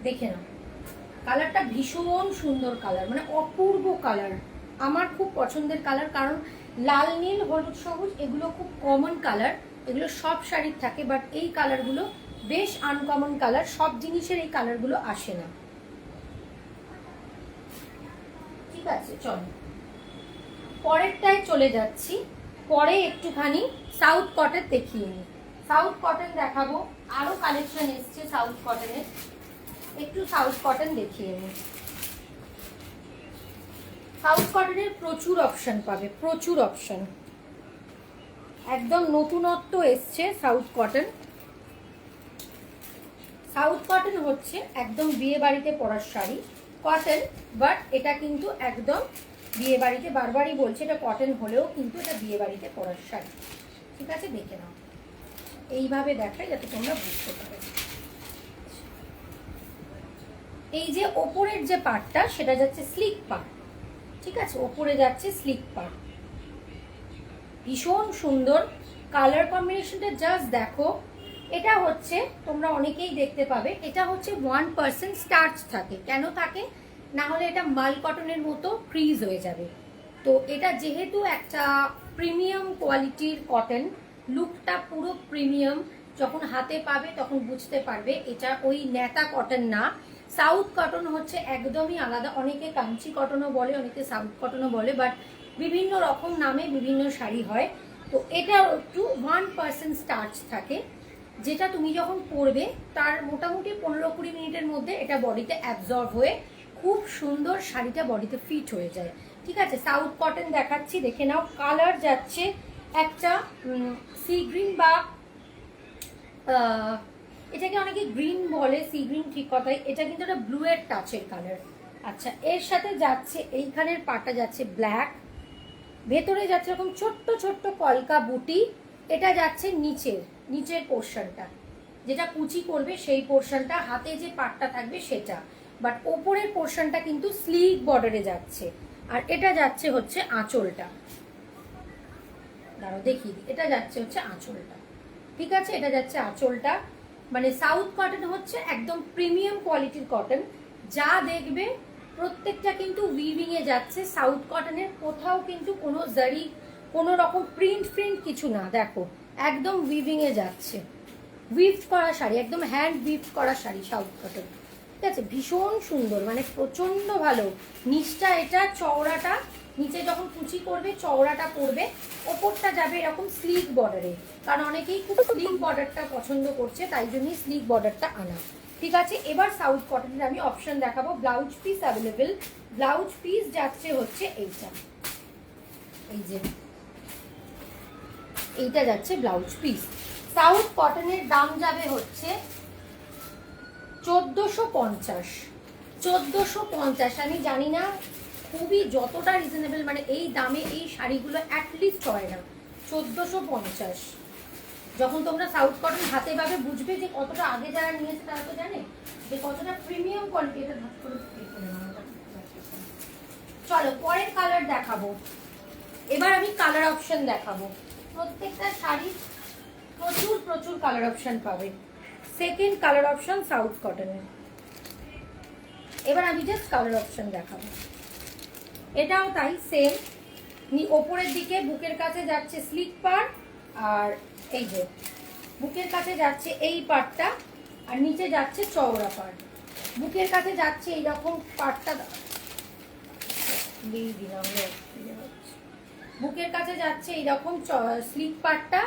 দেখে নাও, কালারটা ভীষণ সুন্দর কালার, মানে অপূর্ব কালার, আমার খুব পছন্দের কালার, কারণ লাল নীল হলুদ সবুজ এগুলো খুব কমন কালার, এগুলো সব শাড়ির থাকে, বাট এই কালারগুলো বেশ আনকমন কালার, সব জিনিসের এই কালারগুলো আসে না। ঠিক আছে, চলো পরেরটায় চলে যাচ্ছি, পরে একটুখানি সাউথ কটন দেখিয়ে নিই, সাউথ কটন দেখাবো, আরো কালেকশন এসছে সাউথ কটনের, একটু সাউথ কটন দেখিয়ে নিই। সাউথ কটনের প্রচুর অপশন পাবে, প্রচুর অপশন, একদম নতুনত্ব এসছে সাউথ কটন। সাউথ কটন হচ্ছে একদম বিয়ে বাড়িতে পরার শাড়ি, কটন, বাট এটা কিন্তু একদম বিয়ে বাড়িতে, বারবারই বলছে এটা কটন হলেও কিন্তু এটা বিয়ে বাড়িতে পরার শাড়ি, ঠিক আছে, দেখে নাও, এইভাবে দেখাই যাতে তোমরা বুঝতে পারো। এই যে ওপরের যে পার্টটা সেটা যাচ্ছে স্লিক পার্ট, ঠিক আছে, ওপরে যাচ্ছে স্লিক পার্ট, ভীষণ সুন্দর কালার কম্বিনেশনটা, জাস্ট দেখো। এটা হচ্ছে, তোমরা অনেকেই দেখতে পাবে, এটা হচ্ছে 1% স্টার্চ থাকে, কেন থাকে না হলে এটা মাল কটনের মতো ফ্রিজ হয়ে যাবে। তো এটা যেহেতু একটা প্রিমিয়াম কোয়ালিটির কটন, লুকটা পুরো প্রিমিয়াম, যখন হাতে পাবে তখন বুঝতে পারবে এটা ওই ন্যাতা কটন না। সাউথ কটন হচ্ছে একদমই আলাদা, অনেকে কাঞ্চি কটনও বলে, অনেকে সাউথ কটনও বলে, বাট বিভিন্ন রকম নামে বিভিন্ন শাড়ি হয়। তো তো এটা একটু 1% স্টার্চ থাকে, যেটা তুমি যখন পরবে তার মোটামুটি 15-20 মিনিটের মধ্যে এটা বডিতে অ্যাবজর্ব হয়ে খুব সুন্দর শাড়িটা বডিতে ফিট হয়ে যায়। ঠিক আছে, সাউথ কটন দেখাচ্ছি, দেখে নাও। কালার যাচ্ছে একটা সি গ্রিন বা এটাকে অনেকে গ্রিন বলে, সি গ্রিন ঠিক কথাই, এটা কিন্তু একটা ব্লু এর টাচের কালার। আচ্ছা, এর সাথে যাচ্ছে এইখানের পাটা যাচ্ছে ব্ল্যাক, ভেতরে যাচ্ছে এরকম ছোট্ট ছোট্ট কলকা বুটি। এটা যাচ্ছে নিচের পোর্শনটা, যেটা কুচি করবে সেই পোর্শনটা, হাতে যে পাটটা থাকবে সেটা, বাট ওপরের পোর্শনটা কিন্তু স্লিক বর্ডারে যাচ্ছে। আর এটা যাচ্ছে হচ্ছে আঁচলটা, দাঁড়াও দেখিয়ে দিই, এটা যাচ্ছে হচ্ছে আঁচলটা। ঠিক আছে, এটা যাচ্ছে আঁচলটা। মানে সাউথ কটন হচ্ছে একদম প্রিমিয়াম কোয়ালিটির কটন, যা দেখবে প্রত্যেকটা কিন্তু উইভিং এ যাচ্ছে। সাউথ কটনের কোথাও কিন্তু কোনো জারি, কোনো রকম প্রিন্ট কিছু না, দেখো একদম উইভিং এ যাচ্ছে। উইভড করা শাড়ি, একদম হ্যান্ড উইভড করা শাড়ি সাউথ কটন। ঠিক আছে, ভীষণ সুন্দর, মানে প্রচন্ড ভালো। নিচটা এটা চওড়াটা, নিচে যখন কুচি করবে চওড়াটা পড়বে, ওপরটা যাবে এরকম স্লিক বর্ডারে, কারণ অনেকেই খুব স্লিক বর্ডারটা পছন্দ করছে, তাই জন্যই স্লিক বর্ডারটা আনা। ঠিক আছে, এবার সাউথ কটনের আমি অপশন দেখাবো। Blouse piece available. Blouse piece যাচ্ছে হচ্ছে এইটা, এই যে এইটা যাচ্ছে ব্লাউজ পিস। সাউথ কটনের দাম যাবে হচ্ছে 1450। 1450, আমি জানি না খুবই যতটা রিজনেবল, মানে এই দামে এই শাড়িগুলো অ্যাটলিস্ট হয় না। 1450, যখন তোমরা সাউথ কটন হাতে পাবে বুঝবে যে কতটা, আগে যারা নিয়েছে তারা তো জানে যে কতটা প্রিমিয়াম কোয়ালিটি। এটা ভাগ করে চলো পরের কালার দেখাবো। এবার আমি কালার অপশন দেখাবো। প্রত্যেকটা শাড়ি প্রচুর কালার অপশন পাবে। সেকেন্ড কালার অপশন সাউথ কটনের। এবার আমি জাস্ট কালার অপশন দেখাবো। এটাও তাই সেম, ওপরের দিকে বুকের কাছে যাচ্ছে স্লিক পার্ট, আর এই যে বুকের কাছে যাচ্ছে এই পার্টটা, আর নিচে যাচ্ছে চওড়া পার্ট। বুকের কাছে যাচ্ছে এইরকম পার্টটা, বুকের কাছে যাচ্ছে এইরকম স্লিক পার্টটা,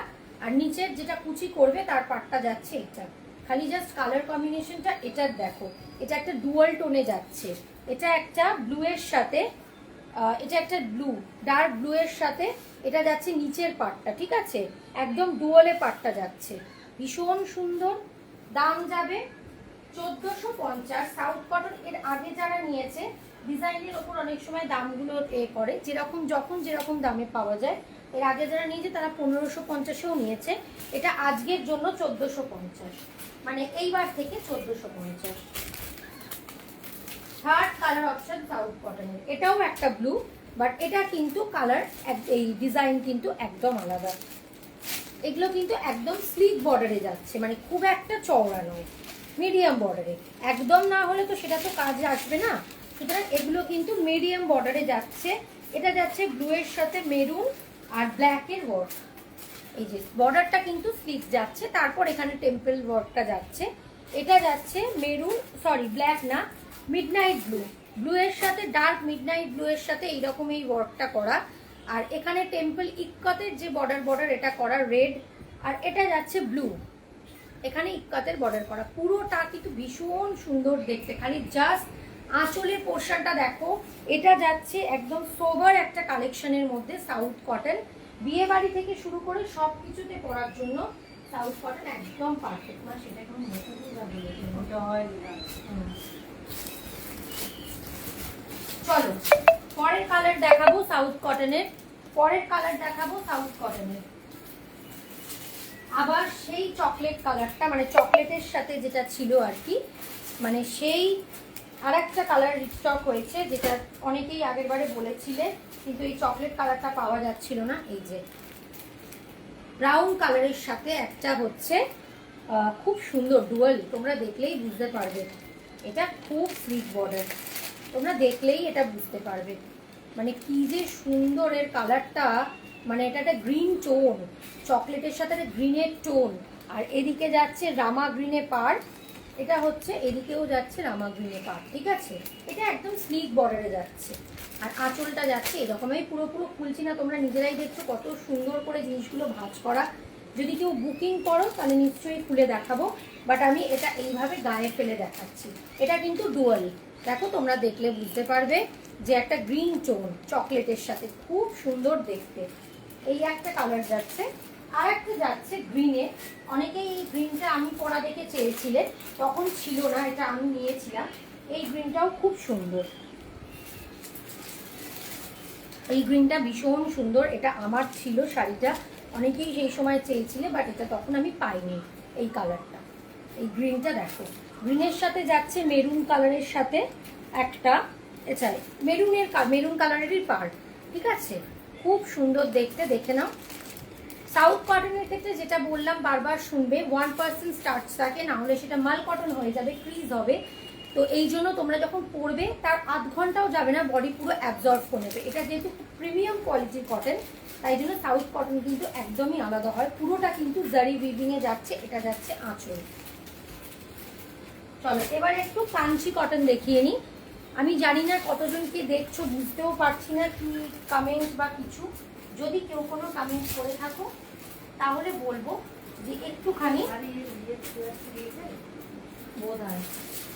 আর নিচের যেটা কুচি করবে তার পার্টটা যাচ্ছে এটা। খালি জাস্ট কালার কম্বিনেশনটা এটার দেখো, এটা একটা ডুয়াল টোনে যাচ্ছে। এটা একটা ব্লু এর সাথে, এটা একটা ব্লু, ডার্ক ব্লু এর সাথে এটা যাচ্ছে নিচের পার্টটা। ঠিক আছে, একদম ডুয়ালে পার্টটা যাচ্ছে, ভীষণ সুন্দর। দাম যাবে 1450। সাউথ কটন এর আগে যারা নিয়েছে ডিজাইনের ওপর অনেক সময় দামগুলো করে, যখন যেরকম দামে পাওয়া যায়। এর আগে যারা নিয়েছে তারা 1550-এও নিয়েছে। এটা আজকের জন্য 1450, মানে এইবার থেকে 1450। থার্ড কালার অপশন সাউথ কটনের, এটাও একটা ব্লু, বাট এটা কিন্তু কালার, এই ডিজাইন কিন্তু একদম আলাদা। এগুলো কিন্তু একদম স্লিক বর্ডারে যাচ্ছে, মানে খুব একটা চওড়া নয়, মিডিয়াম বর্ডারে। একদম না হলে তো সেটা তো কাজে আসবে না, সুতরাং এগুলো কিন্তু মিডিয়াম বর্ডারে যাচ্ছে। এটা যাচ্ছে ব্লু এর সাথে মেরুন আর ব্ল্যাকের ওয়ার্ক, এই যে বর্ডারটা কিন্তু স্লিক যাচ্ছে, তারপর এখানে টেম্পল ওয়ার্কটা যাচ্ছে। এটা যাচ্ছে মেরুন, সরি ব্ল্যাক না, মিডনাইট ব্লু, ব্লু এর সাথে ডার্ক মিডনাইট ব্লু এর সাথে এইরকম এই ওয়ার্কটা করা। আর এখানে টেম্পল ইক্কাতের যে বর্ডার এটা করা রেড, আর এটা যাচ্ছে ব্লু, এখানে ইক্কাতের বর্ডার করা। পুরোটা কিন্তু ভীষণ সুন্দর দেখতে, খালি জাস্ট আঁচলের পোর্শনটা দেখো। এটা যাচ্ছে একদম সোবার একটা কালেকশনের মধ্যে সাউথ কটন। বিয়ে বাড়ি থেকে শুরু করে সব কিছুতে পরার জন্য সাউথ কটন একদম পারফেক্ট। না সেটা এখন চলো পরের কালার দেখাবো সাউথ কটনের। আবার সেই চকলেট কালারটা, মানে চকলেটের সাথে যেটা ছিল আর কি, মানে সেই আর একটা কালার রিস্টক হয়েছে, যেটা অনেকেই আগের বারে বলেছিলে কিন্তু এই চকলেট কালারটা পাওয়া যাচ্ছিল না। এই যে ব্রাউন কালারের সাথে একটা হচ্ছে খুব সুন্দর ডুয়াল, তোমরা দেখলেই বুঝতে পারবে। এটা খুব স্লিক বর্ডার, তোমরা দেখলেই এটা বুঝতে পারবে মানে কি যে সুন্দর এর কালারটা। মানে এটা একটা গ্রিন টোন, চকলেটের সাথে গ্রিনের টোন, আর এদিকে যাচ্ছে রামা গ্রিনে পার্ট, এটা হচ্ছে এদিকেও যাচ্ছে রামা গ্রিনে পার্ট। ঠিক আছে, এটা একদম স্লিক বর্ডারে যাচ্ছে। আর আঁচলটা যাচ্ছে এরকম। আমি পুরো খুলছি না, তোমরা নিজেরাই দেখছো কত সুন্দর করে জিনিসগুলো ভাঁজ করা। যদি কেউ বুকিং করো তাহলে নিশ্চয়ই খুলে দেখাবো, বাট আমি এটা এইভাবে গায়ে ফেলে দেখাচ্ছি। এটা কিন্তু ডুয়াল, দেখো তোমরা দেখলে বুঝতে পারবে যে একটা গ্রিন টোন চকলেটের সাথে খুব সুন্দর দেখতে। এই একটা কালার যাচ্ছে, আর একটা যাচ্ছে গ্রিনে। অনেকেই এই গ্রিনটা আমি পরা দেখে চেয়েছিলে, তখন ছিল না, এটা আমি নিয়েছিলাম। এই গ্রিনটাও খুব সুন্দর, এই গ্রিনটা ভীষণ সুন্দর। এটা আমার ছিল শাড়িটা, অনেকেই সেই সময় চেয়েছিলে, বাট এটা তখন আমি পাইনি। এই কালারটা, এই গ্রিনটা দেখো, গ্রিনের সাথে যাচ্ছে মেরুন কালারের সাথে একটা, এছাড়া মেরুন কালারেরই পাড়। ঠিক আছে, খুব সুন্দর দেখতে, দেখে নাও। সাউথ কটনের ক্ষেত্রে যেটা বললাম বারবার শুনবে, 1% স্টার্চ থাকে, না হলে সেটা মাল কটন হয়ে যাবে, ক্রিজ হবে। তো এই জন্য তোমরা যখন পরবে তার আধ ঘন্টাও যাবে না, বডি পুরো অ্যাবজর্ব করে নেবে। এটা যেহেতু প্রিমিয়াম কোয়ালিটির কটন, তাই জন্য সাউথ কটন কিন্তু একদমই আলাদা হয়। পুরোটা কিন্তু জারি উইভিংয়ে যাচ্ছে। এটা যাচ্ছে আঁচল। চলো এবার একটু কাঞ্চি কটন দেখিয়ে নিই। আমি জানি না কতজনকে দেখছো, বুঝতেও পারছি না কি কমেন্ট বা কিছু। যদি কেউ কোনো কমেন্ট করে থাকো তাহলে বলবো যে একটুখানি বোধ হয়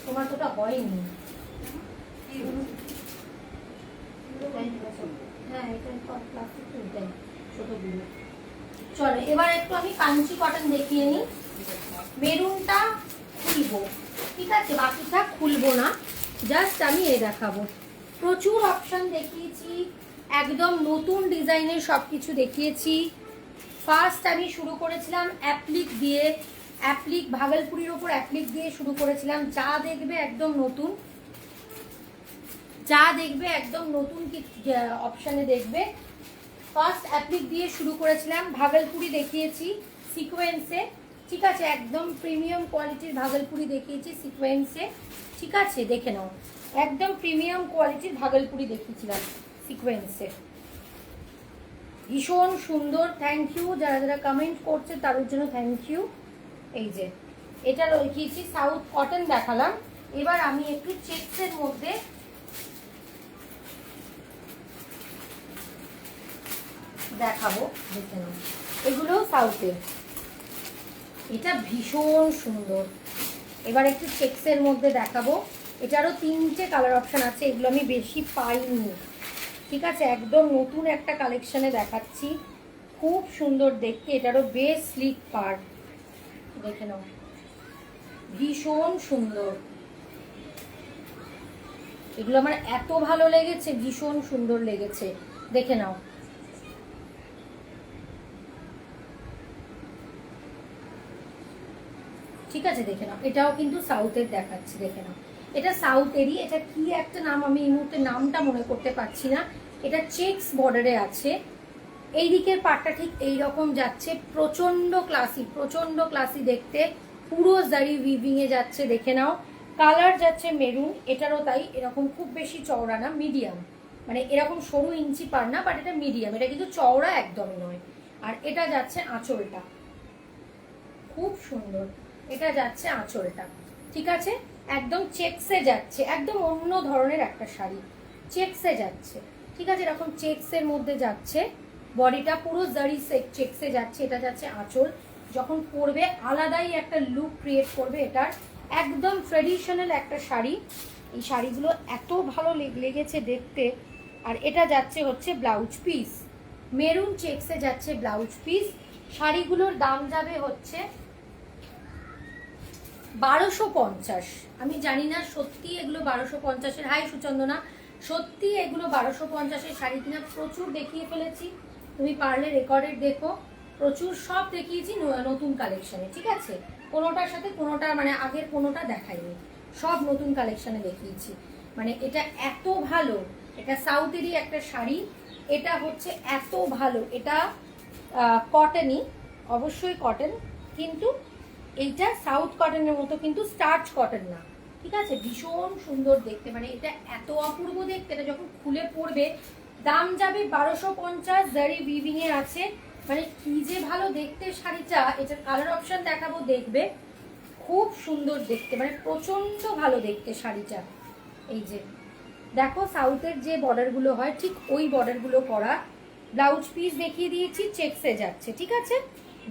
তোমার তোটা হয়নি। হ্যাঁ, এটা প্লাস্টিক এটাই ছোটগুলো। চলো এবার একটু আমি কাঞ্চি কটন দেখিয়ে নিই। মেরুনটা খুলবো, ঠিক আছে, বাকিটা খুলবো না, জাস্ট আমি দেখাবো। প্রচুর অপশন দেখিয়েছি, একদম নতুন ডিজাইনের সব কিছু দেখিয়েছি। ফার্স্ট আমি শুরু করেছিলাম অ্যাপ্লিক দিয়ে, অ্যাপ্লিক ভাগলপুরির ওপর অ্যাপ্লিক দিয়ে শুরু করেছিলাম। যা দেখবে একদম নতুন, যা দেখবে একদম নতুন কি অপশানে দেখবে। ফার্স্ট অ্যাপ্লিক দিয়ে শুরু করেছিলাম, ভাগলপুরি দেখিয়েছি সিকোয়েন্সে, ঠিক আছে, একদম প্রিমিয়াম কোয়ালিটির ভাগলপুরি দেখিয়েছি সিকোয়েন্সে, ঠিক আছে, দেখে নাও। একদম প্রিমিয়াম কোয়ালিটির ভাগলপুরি দেখিয়েছিলাম সিকোয়েন্সে, ভীষণ সুন্দর। থ্যাংক ইউ যারা যারা কমেন্ট করছে তার জন্য থ্যাংক ইউ। এই যে এটা দেখিয়েছি, সাউথ কটন দেখালাম। এবার আমি একটু চেকসের মধ্যে দেখাবো, দেখে নাও। এগুলো সাউথের, এটা ভীষণ সুন্দর। এবার একটু চেকসের মধ্যে দেখাবো। এটারও 3টে কালার অপশান আছে, এগুলো আমি বেশি পাইনি, ঠিক আছে, একদম নতুন একটা কালেকশানে দেখাচ্ছি। খুব সুন্দর দেখতে, এটারও বেশ স্লিক পার, দেখে নাও, ভীষণ সুন্দর। এগুলো আমার এত ভালো লেগেছে, ভীষণ সুন্দর লেগেছে, দেখে নাও। ঠিক আছে, দেখে নাও, এটাও কিন্তু সাউথের দেখাচ্ছি, দেখে নাও। এটা সাউথেরই, এটা কি একটা নাম আমি এই মুহূর্তে নামটা মনে করতে পারছি না। এটা চেকস বর্ডারে আছে। এই দিকের পাটটা ঠিক এই রকম যাচ্ছে, প্রচন্ড ক্লাসি দেখতে, পুরো জারি উইভিং এ যাচ্ছে, দেখে নাও। কালার যাচ্ছে মেরুন, এটারও তাই, এরকম খুব বেশি চওড়া না, মিডিয়াম, মানে এরকম সরু ইঞ্চি পার না, বাট এটা মিডিয়াম, এটা কিন্তু চওড়া একদমই নয়। আর এটা যাচ্ছে আঁচলটা, খুব সুন্দর, এটা যাচ্ছে আঁচলটা, ঠিক আছে, একদম চেকসে যাচ্ছে, একদম অন্য ধরনের একটা শাড়ি, চেকসে যাচ্ছে, ঠিক আছে, এরকম চেকসের মধ্যে যাচ্ছে। বডিটা পুরো জারি চেকসে যাচ্ছে, এটা যাচ্ছে আঁচল। যখন পরবে আলাদাই একটা লুক ক্রিয়েট করবে এটার, একদম ট্রেডিশনাল একটা শাড়ি। এই শাড়িগুলো এত ভালো লেগেছে দেখতে। আর এটা যাচ্ছে হচ্ছে ব্লাউজ পিস, মেরুন চেকসে যাচ্ছে ব্লাউজ পিস। শাড়িগুলোর দাম যাবে হচ্ছে 1250। আমি জানি না সত্যি এগুলো 1250-এর, হাই সুচন্দনা, সত্যি এগুলো 1250-এর শাড়ি কিনা। প্রচুর দেখিয়ে ফেলেছি, তুমি পারলে রেকর্ডেড দেখো, প্রচুর সব দেখিয়েছি নতুন কালেকশনে, ঠিক আছে, কোনোটার সাথে কোনোটা মানে আগের কোনোটা দেখাইনি, সব নতুন কালেকশনে দেখিয়েছি। মানে এটা এত ভালো, এটা সাউথেরই একটা শাড়ি, এটা হচ্ছে এত ভালো, এটা কটনই, অবশ্যই কটন, কিন্তু এইটা সাউথ কটনের মতো কিন্তু স্টার্চ কটন না, ঠিক আছে, ভীষণ সুন্দর দেখতে, মানে এটা এত অপূর্ব দেখতে। এটা যখন খুলে পড়বে দাম যাবে 1250, জারি উইভিং এ আছে, মানে কি যে ভালো দেখতে শাড়িটা। এটার কালার অপশন দেখাবো, দেখবে খুব সুন্দর দেখতে, মানে প্রচন্ড ভালো দেখতে শাড়িটা। এই যে দেখো সাউথের যে বর্ডারগুলো হয় ঠিক ওই বর্ডারগুলো করা। ব্লাউজ পিস দেখিয়ে দিয়েছি, চেকসে যাচ্ছে, ঠিক আছে।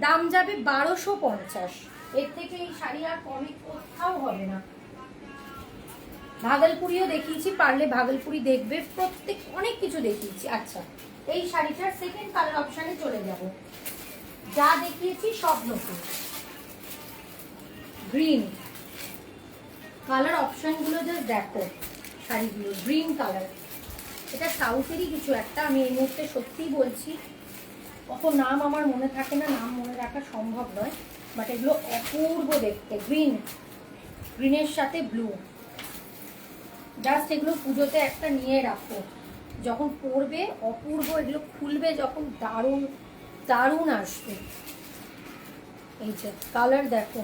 দাম যাবে 1250। এর থেকে এই শাড়ি আর কমে কোথাও হবে না। ভাগলপুরিও দেখিয়েছি, পারলে ভাগলপুরি দেখবে, প্রত্যেক অনেক কিছু দেখিয়েছি। আচ্ছা, এই শাড়িটার সেকেন্ড কালার অপশানে চলে যাব। যা দেখিয়েছি সব নতুন। গ্রিন কালার অপশানগুলো জাস্ট দেখো, শাড়িগুলো গ্রিন কালার। এটা সাউথেরই কিছু একটা, আমি এই মুহূর্তে সত্যিই বলছি, অত নাম আমার মনে থাকে না, নাম মনে রাখা সম্ভব নয়, বাট এগুলো অপূর্ব দেখতে। গ্রিনের সাথে ব্লু, জাস্ট এগুলো পুজোতে একটা নিয়ে রাখো, যখন পরবে অপূর্ব, এগুলো খুলবে যখন দারুণ দারুণ আসবে। এই যে কালার দেখো,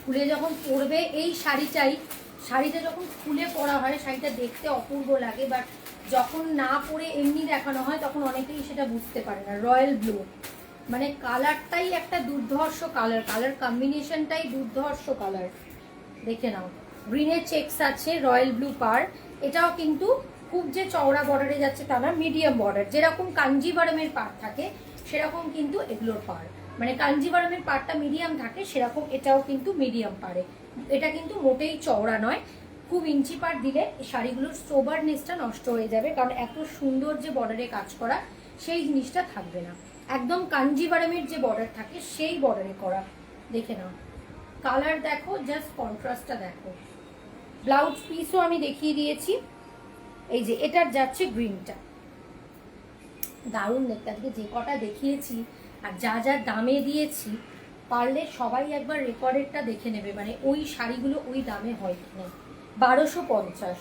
খুলে যখন পরবে এই শাড়িটা যখন খুলে পরা হয় শাড়িটা দেখতে অপূর্ব লাগে, বাট যখন না পরে এমনি দেখানো হয় তখন অনেকেই সেটা বুঝতে পারে না। রয়্যাল ব্লু, মানে কালারটাই একটা দুর্ধর্ষ কালার, কালার কম্বিনেশনটাই দুর্ধর্ষ কালার। দেখে নাও, গ্রিনের চেকস আছে, রয়্যাল ব্লু পার। এটাও কিন্তু খুব যে চওড়া বর্ডারে যাচ্ছে তা না, মিডিয়াম বর্ডার, যেরকম কাঞ্জিভারমের পার থাকে সেরকম কিন্তু এগুলোর পার, মানে কাঞ্জিভারমের পারটা মিডিয়াম থাকে সেরকম এটাও কিন্তু মিডিয়াম পারে। এটা কিন্তু মোটেই চওড়া নয়। খুব ইঞ্চি পার দিলে শাড়িগুলোর সোবারনেসটা নষ্ট হয়ে যাবে, কারণ এত সুন্দর যে বর্ডারে কাজ করা সেই জিনিসটা থাকবে না। একদম কাঞ্জিভারমের যে বর্ডার থাকে সেই বর্ডারে করা। দেখে নাও কালার দেখো, জাস্ট কন্ট্রাস্টটা দেখো। ব্লাউজ পিসও আমি দেখিয়ে দিয়েছি। এই যে এটার যাচ্ছে গ্রিনটা, দারুণ দেখতে। আজকে যে কটা দেখিয়েছি আর যা যা দামে দিয়েছি, পারলে সবাই একবার রেকর্ডেরটা দেখে নেবে, মানে ওই শাড়িগুলো ওই দামে হয় কিনা। 1250।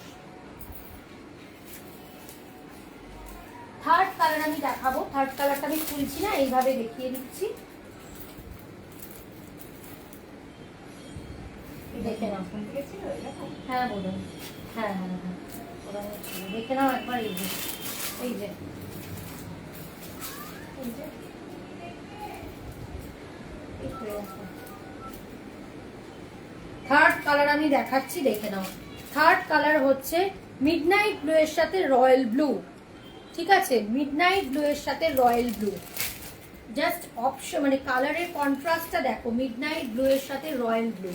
থার্ড কালার আমি দেখাবো, থার্ড কালারটা আমি খুলছি না, এইভাবে দেখিয়ে দিচ্ছি, দেখে নাও। হ্যাঁ বলুন, হ্যাঁ হ্যাঁ হ্যাঁ, দেখে নাও একবার। এই যে এই যে থার্ড কালার আমি দেখাচ্ছি, দেখে নাও। থার্ড কালার হচ্ছে মিডনাইট ব্লু এর সাথে রয়্যাল ব্লু, ঠিক আছে, মিডনাইট ব্লু এর সাথে রয়্যাল ব্লু। জাস্ট অপশন, মানে কালারের কন্ট্রাস্টটা দেখো, মিডনাইট ব্লু এর সাথে রয়্যাল ব্লু,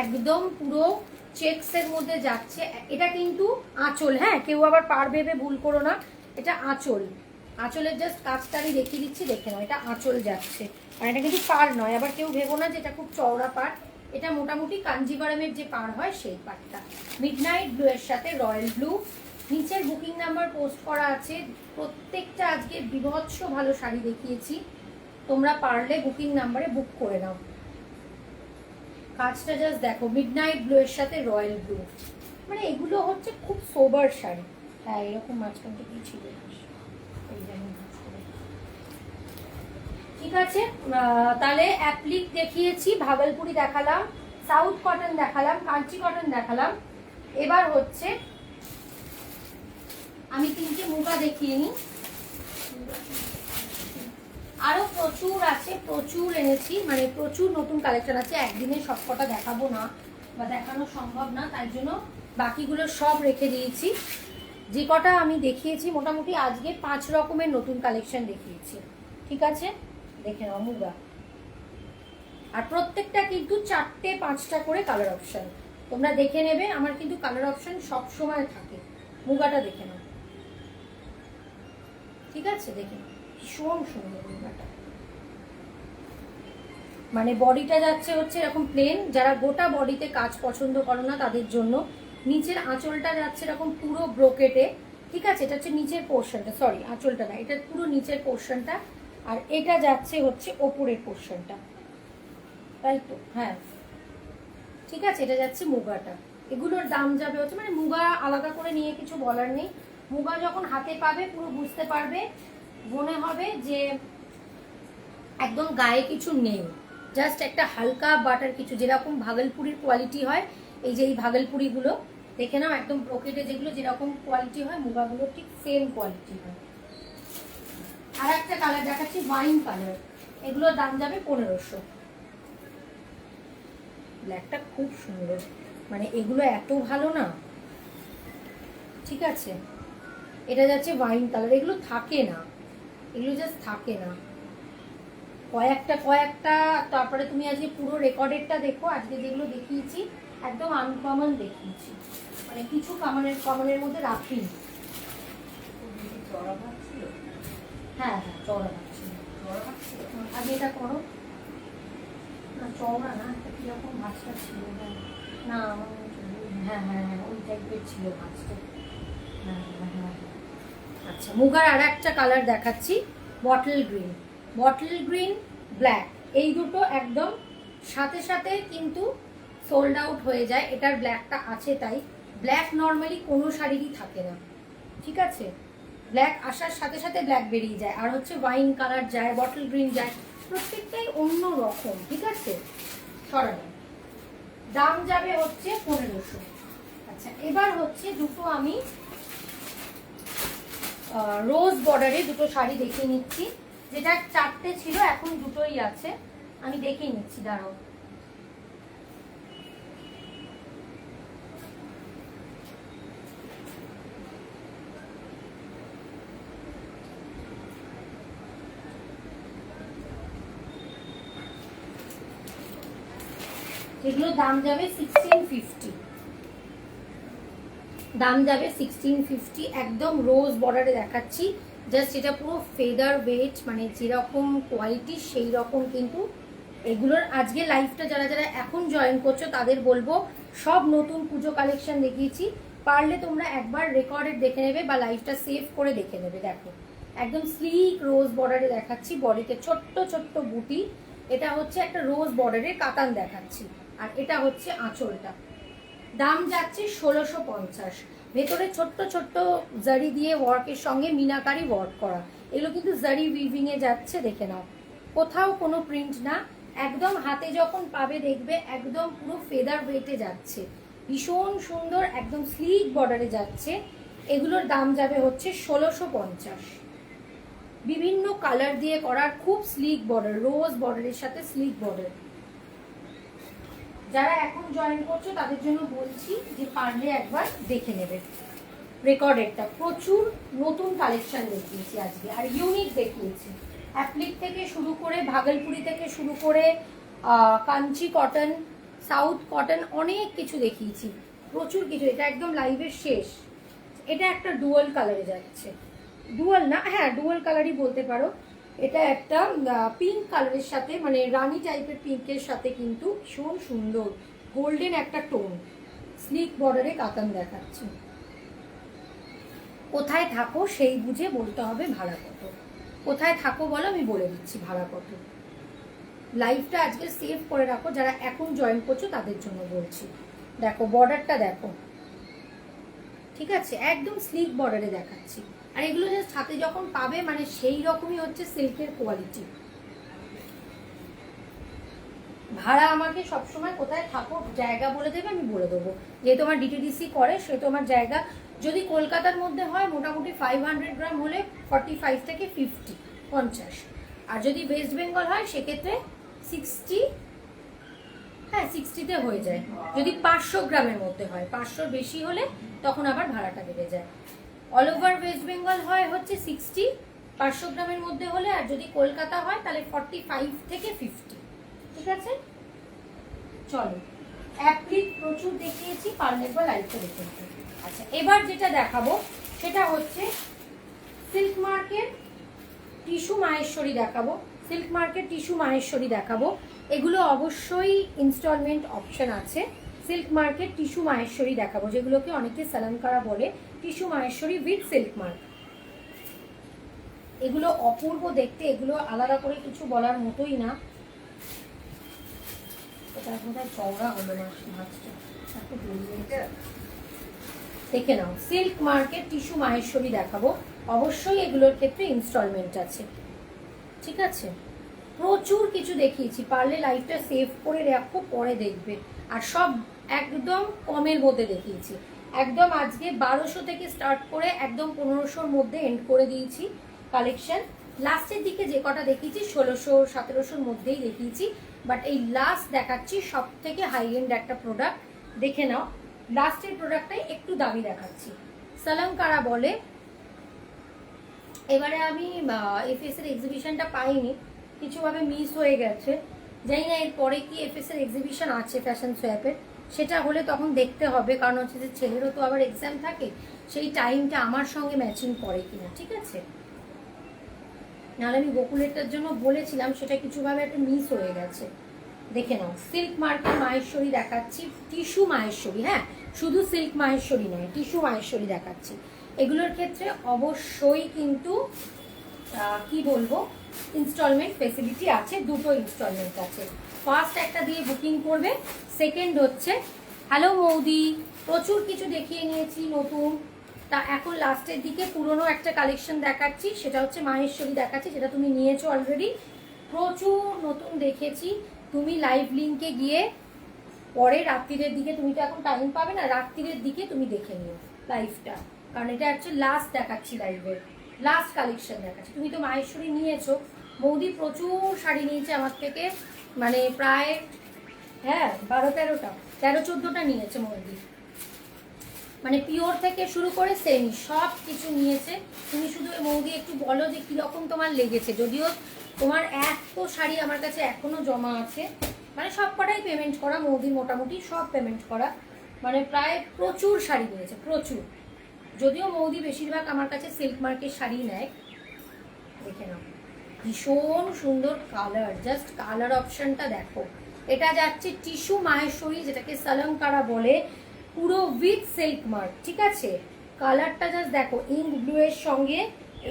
একদম পুরো চেকস এর মধ্যে যাচ্ছে। এটা কিন্তু আঁচল, হ্যাঁ, কেউ আবার পার ভেবে ভুল করো না, এটা আঁচল। আঁচলের জাস্ট কাজটা আমি দেখিয়ে দিচ্ছি, দেখে নাও, এটা আঁচল যাচ্ছে, আর এটা কিন্তু পার নয়। আবার কেউ ভেবো না যে এটা খুব চওড়া পার, এটা মোটামুটি কাঞ্জিভারমের যে পার হয় সেই পারটা। মিডনাইট ব্লু এর সাথে রয়্যাল ব্লু। নিচের বুকিং নাম্বার পোস্ট করা আছে। প্রত্যেকটা আজকে বিভৎস ভালো শাড়ি দেখিয়েছি, তোমরা পারলে বুকিং নাম্বারে বুক করে নাও। কাজটা জাস্ট দেখো, মিডনাইট ব্লু এর সাথে রয়্যাল ব্লু, মানে এগুলো হচ্ছে খুব সোবার শাড়ি। হ্যাঁ, এরকম মাঝখান থেকেই ছিল, ঠিক আছে। তাহলে অ্যাপ্লিক দেখিয়েছি, ভাগলপুরি দেখালাম, সাউথ কটন দেখালাম, কাঞ্চি কটন দেখালাম। এবার হচ্ছে আমি 3টে মুগা দেখিয়ে নিই। আরো প্রচুর আছে, প্রচুর এনেছি, মানে প্রচুর নতুন কালেকশন আছে, একদিনে সবকটা দেখাবো না বা দেখানো সম্ভব না, তাই জন্য বাকিগুলো সব রেখে দিয়েছি। যে কটা আমি দেখিয়েছি মোটামুটি আজকে 5 রকমের নতুন কালেকশন দেখিয়েছি, ঠিক আছে। দেখে নাও মুগা, আর প্রত্যেকটা কিন্তু 4টে 5টা করে কালার অপশন, তোমরা দেখে নেবে। আমার কিন্তু কালার অপশন সব সময় থাকে। মুগাটা দেখে নাও, ঠিক আছে, দেখে নাও, ভীষণ সুন্দর মুগাটা। মানে বডিটা যাচ্ছে হচ্ছে এরকম প্লেন, যারা গোটা বডিতে কাজ পছন্দ করো না তাদের জন্য। নিচের আঁচলটা যাচ্ছে এরকম পুরো ব্রোকেটে, ঠিক আছে, এটা হচ্ছে নিচের পোর্শনটা, সরি আঁচলটা না, এটা পুরো নিচের পোর্শনটা, আর এটা যাচ্ছে হচ্ছে ওপরের পোর্শনটা, তাই তো, হ্যাঁ ঠিক আছে। এটা যাচ্ছে মুগাটা, এগুলোর দাম যাবে হচ্ছে, মানে মুগা আলাদা করে নিয়ে কিছু বলার নেই। মুগা যখন হাতে পাবে পুরো বুঝতে পারবে, মনে হবে যে একদম গায়ে কিছু নেই, জাস্ট একটা হালকা বাটার কিছু, যেরকম ভাগলপুরির কোয়ালিটি হয়। এই যে এই ভাগলপুরিগুলো দেখে নাও, একদম ব্রোকেটে যেগুলো যেরকম কোয়ালিটি হয় মুগাগুলো ঠিক সেম কোয়ালিটি হয়। আর একটা কালার দেখাচ্ছি, ওয়াইন কালার, এগুলোর দাম যাবে 1500। ব্ল্যাকটা খুব সুন্দর, মানে এগুলো এত ভালো না, ঠিক আছে, এটা যাচ্ছে ওয়াইন কালার। এগুলো থাকে না, এগুলো জাস্ট থাকে না, কয়েকটা। তারপরে তুমি আজকে পুরো রেকর্ডেডটা দেখো, আজকে যেগুলো দেখিয়েছি একদম আনকমন দেখিয়েছি, মানে কিছু কমনের মধ্যে রাখিনি। হ্যাঁ হ্যাঁ, চওড়া ভাবছিল, আগে এটা করো না, চওড়া না, একটা কিরকম ভাঁজটা ছিল, না হ্যাঁ হ্যাঁ হ্যাঁ ওই টাইপের ছিল ভাঁজটা। হ্যাঁ হ্যাঁ হ্যাঁ। আচ্ছা, মুগার আর একটা কালার দেখাচ্ছি, বটল গ্রিন ব্ল্যাক। এই দুটো একদম সাথে সাথে কিন্তু সোল্ড আউট হয়ে যায়। এটার ব্ল্যাকটা আছে, তাই ব্ল্যাক নর্মালি কোনো শাড়িরই থাকে না, ঠিক আছে। ব্ল্যাক আসার সাথে সাথে ব্ল্যাক বেরিয়ে যায়, আর হচ্ছে ওয়াইন কালার যায়, বটল গ্রিন যায়, প্রত্যেকটাই অন্য রকম, ঠিক আছে। সরানো দাম যাবে হচ্ছে 1500। আচ্ছা, এবার হচ্ছে দুটো আমি রোজ বর্ডারে দুটো শাড়ি দেখিয়ে নিচ্ছি, যেটা 4টে ছিল, এখন দুটোই আছে, আমি দেখিয়ে নিচ্ছি, দাঁড়াও। এগুলোর দাম যাবে 1650, দাম যাবে 1650। একদম রোজ বর্ডারে দেখাচ্ছি, জাস্ট এটা পুরো ফেদার ওয়েট, মানে যেরকম কোয়ালিটি সেই রকম কিন্তু এগুলোর। আজকে লাইভটা যারা যারা এখন জয়েন করছো তাদের বলবো, সব নতুন পুজো কালেকশন দেখিয়েছি, পারলে তোমরা একবার রেকর্ডেড দেখে নেবে বা লাইভটা সেভ করে দেখে নেবে। দেখো একদম স্লিক রোজ বর্ডারে দেখাচ্ছি, বডিতে ছোট্ট ছোট্ট বুটি। এটা হচ্ছে একটা রোজ বর্ডারের কাতান দেখাচ্ছি, আর এটা হচ্ছে আঁচলটা। দাম যাচ্ছে 1650। ভেতরে ছোট্ট ছোট্ট জারি দিয়ে ওয়ার্কের সঙ্গে মিনাকারি ওয়ার্ক করা, এগুলো কিন্তু জারি উইভিং এ যাচ্ছে, দেখে নাও, কোথাও কোনো প্রিন্ট না। একদম হাতে যখন পাবে দেখবে একদম পুরো ফেদার ওয়েটে যাচ্ছে, ভীষণ সুন্দর, একদম স্লিক বর্ডারে যাচ্ছে। এগুলোর দাম যাবে হচ্ছে 1650। বিভিন্ন কালার দিয়ে করার, খুব স্লিক বর্ডার, রোজ বর্ডারের সাথে স্লিক বর্ডার। যারা এখন জয়েন করছো তাদের জন্য বলছি যে পারলে একবার দেখে নেবে রেকর্ডেডটা। প্রচুর নতুন কালেকশন দেখিয়েছি আজকে, আর ইউনিক দেখিয়েছি। অ্যাপ্লিক থেকে শুরু করে, ভাগলপুরি থেকে শুরু করে, কাঞ্চি কটন, সাউথ কটন, অনেক কিছু দেখিয়েছি, প্রচুর কিছু। এটা একদম লাইভের শেষ। এটা একটা ডুয়াল কালারে যাচ্ছে, ডুয়াল না, হ্যাঁ ডুয়াল কালারই বলতে পারো। এটা একটা পিঙ্ক কালারের সাথে, মানে রানি টাইপের পিঙ্কের সাথে কিন্তু ভীষণ সুন্দর গোল্ডেন একটা টোন, স্লিক বর্ডারে কাতান দেখাচ্ছে। কোথায় থাকো সেই বুঝে বলতে হবে ভাড়া কত। কোথায় থাকো বলো, আমি বলে দিচ্ছি ভাড়া কত। লাইভটা আজকে সেভ করে রাখো, যারা এখন জয়েন করছো তাদের জন্য বলছি। দেখো বর্ডারটা দেখো, ঠিক আছে, একদম স্লিক বর্ডারে দেখাচ্ছি। আর এগুলো জাস্ট হাতে যখন পাবে, মানে সেই রকমই হচ্ছে সিল্কের কোয়ালিটি। ভাড়া আমাকে সবসময় কোথায় থাকো জায়গা বলে দেবে, আমি বলে দেবো। যেহেতু আমার ডিটিডিসি করে, সেহেতু আমার জায়গা, যদি কলকাতার মধ্যে হয় মোটামুটি 500 গ্রাম হলে 45 থেকে 50। আর যদি ওয়েস্ট বেঙ্গল হয় সেক্ষেত্রে 60, হ্যাঁ 60-তে হয়ে যায়। যদি 500 গ্রামের মধ্যে হয়, 500 বেশি হলে তখন আবার ভাড়াটা বেড়ে যায়। অল ওভার ওয়েস্ট বেঙ্গল হয় হচ্ছে 60 500 গ্রামের মধ্যে হলে, আর যদি কলকাতা হয় তাহলে 45 থেকে 50, ঠিক আছে। চলো, অ্যাপ্লিক প্রচুর দেখিয়েছি, পারলে একবার লাইভটা দেখে নিতে। আচ্ছা, এবার যেটা দেখাবো সেটা হচ্ছে সিল্ক মার্কেট টিস্যু মাহেশ্বরী দেখাবো। সিল্ক মার্কেট টিস্যু মাহেশ্বরী দেখাবো। এগুলো অবশ্যই ইনস্টলমেন্ট অপশন আছে। সিল্ক মার্কেট টিস্যু মাহেশ্বরী দেখাবো, যেগুলোকে অনেকে সালামকারা বলে, tissue Maheshwari with silk mark. এগুলো অপূর্ব দেখতে, এগুলো আলাদা করে কিছু বলার মতোই না। এটা বোধহয় চওড়া হলো না, দেখে নাও। সিল্ক মার্কেট টিস্যু মাহেশ্বরী দেখাবো, অবশ্যই এগুলোর ক্ষেত্রে ইনস্টলমেন্ট আছে, ঠিক আছে। প্রচুর কিছু দেখিয়েছি, পারলে লাইভটা সেভ করে রাখো, পরে দেখবে। আর সব একদম কমের মধ্যে দেখিয়েছি, একদম আজকে 1200 থেকে স্টার্ট করে একদম 1500-র মধ্যে এন্ড করে দিয়েছি কালেকশন। লাস্টের দিকে যে কটা দেখিয়েছি 1600-1700-র মধ্যেই দেখিয়েছি, বাট এই লাস্ট দেখাচ্ছি সব থেকে হাই এন্ড একটা প্রোডাক্ট, দেখে নাও। লাস্টের প্রোডাক্টটাই একটু দামি দেখাচ্ছি, সালামকারা বলে। এবারে আমি এফএস এর এক্সিবিশনটা পাইনি, কিছুভাবে মিস হয়ে গেছে। জানি না এরপরে কি এফএস এর এক্সিবিশন আছে ফ্যাশন সোয়াপের, সেটা হলে তখন দেখতে হবে, কারণ হচ্ছে যে ছেলেরও তো আবার এক্সাম থাকে, সেই টাইমটা আমার সঙ্গে ম্যাচিং করে কিনা, ঠিক আছে। নাহলে আমি গোকুলেরটার জন্য বলেছিলাম, সেটা কিছুভাবে একটা মিস হয়ে গেছে। দেখে নাও, সিল্ক মার্কের মাহেশ্বরী দেখাচ্ছি, টিস্যু মাহেশ্বরী, হ্যাঁ শুধু সিল্ক মাহেশ্বরী নয়, টিস্যু মাহেশ্বরী দেখাচ্ছি। এগুলোর ক্ষেত্রে অবশ্যই কিন্তু কি বলবো, ইনস্টলমেন্ট ফেসিলিটি আছে, দুটো ইনস্টলমেন্ট আছে। ফার্স্ট একটা দিয়ে বুকিং করবে, সেকেন্ড হচ্ছে, হ্যালো মৌদি, প্রচুর কিছু দেখিয়ে নিয়েছি নতুন, তা এখন লাস্টের দিকে পুরনো একটা কালেকশন দেখাচ্ছি, সেটা হচ্ছে মাহেশ্বরী দেখাচ্ছি, যেটা তুমি নিয়েছো অলরেডি। প্রচুর নতুন দেখেছি, তুমি লাইভ লিঙ্কে গিয়ে পরে রাত্রিরের দিকে, তুমি তো এখন টাইম পাবে না, রাত্রিরের দিকে তুমি দেখে নিও লাইভটা, কারণ এটা হচ্ছে লাস্ট দেখাচ্ছি, লাইভের লাস্ট কালেকশন দেখাচ্ছি। তুমি তো মাহেশ্বরী নিয়েছো, বৌদি প্রচুর শাড়ি নিয়েছে আমার থেকে, মানে প্রায় হ্যাঁ 12-13টা নিয়েছে মৌদি, মানে পিওর থেকে শুরু করে সেমি সব কিছু নিয়েছে। তুমি শুধু মৌদি একটু বলো যে কীরকম তোমার লেগেছে, যদিও তোমার এত শাড়ি আমার কাছে এখনও জমা আছে, মানে সব কটাই পেমেন্ট করা, মৌদির মোটামুটি সব পেমেন্ট করা, মানে প্রায় প্রচুর শাড়ি নিয়েছে, প্রচুর। যদিও মৌদি বেশিরভাগ আমার কাছে সিল্ক মার্কের শাড়ি নেয়। দেখে নাও, ভীষণ সুন্দর কালার, জাস্ট কালার অপশনটা দেখো। এটা যাচ্ছে টিস্যু মাহেশ্বরী, যেটাকে সালামকারা বলে, পুরো উইথ সিল্ক মার্ক, ঠিক আছে। কালারটা জাস্ট দেখো, ইঙ্ক ব্লু এর সঙ্গে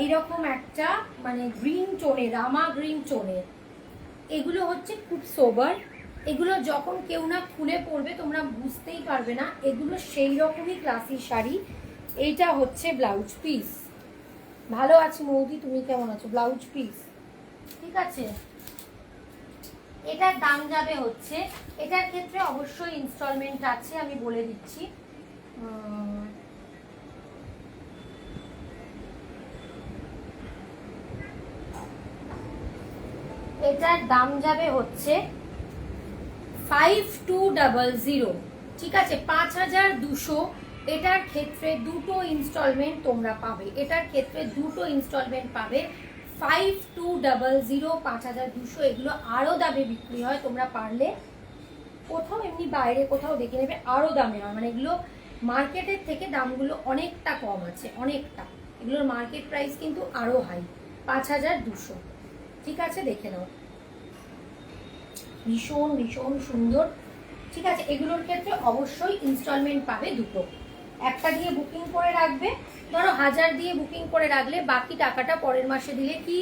এইরকম একটা মানে গ্রিন টোনে, রামা গ্রিন টোনে। এগুলো হচ্ছে খুব সোবার, এগুলো যখন কেউ না খুলে পড়বে তোমরা বুঝতেই পারবে না, এগুলো সেই রকমই ক্লাসি শাড়ি। এইটা হচ্ছে ব্লাউজ পিস। ভালো আছি মৌদি, তুমি কেমন আছো? ব্লাউজ পিস, ঠিক আছে। এটার দাম যাবে হচ্ছে, এটার ক্ষেত্রে অবশ্যই ইনস্টলমেন্ট আছে, আমি বলে দিচ্ছি। এটার দাম যাবে হচ্ছে 5200, ঠিক আছে, 5200। এটার ক্ষেত্রে দুটো ইনস্টলমেন্ট তোমরা পাবে, এটার ক্ষেত্রে দুটো ইনস্টলমেন্ট পাবে। 5200, 5200, এগুলো আরও দামে বিক্রি হয়, তোমরা পারলে কোথাও এমনি বাইরে কোথাও দেখে নেবে, আরও দামে হয়, মানে এগুলো মার্কেটের থেকে দামগুলো অনেকটা কম আছে, অনেকটা। এগুলোর মার্কেট প্রাইস কিন্তু আরও হাই, 5200, ঠিক আছে, দেখে নাও। ভীষণ ভীষণ সুন্দর, ঠিক আছে। এগুলোর ক্ষেত্রে অবশ্যই ইনস্টলমেন্ট পাবে দুটো, একটা দিয়ে বুকিং করে রাখবে, ধরো 1000 দিয়ে বুকিং করে রাখলে বাকি টাকাটা পরের মাসে দিলে, কি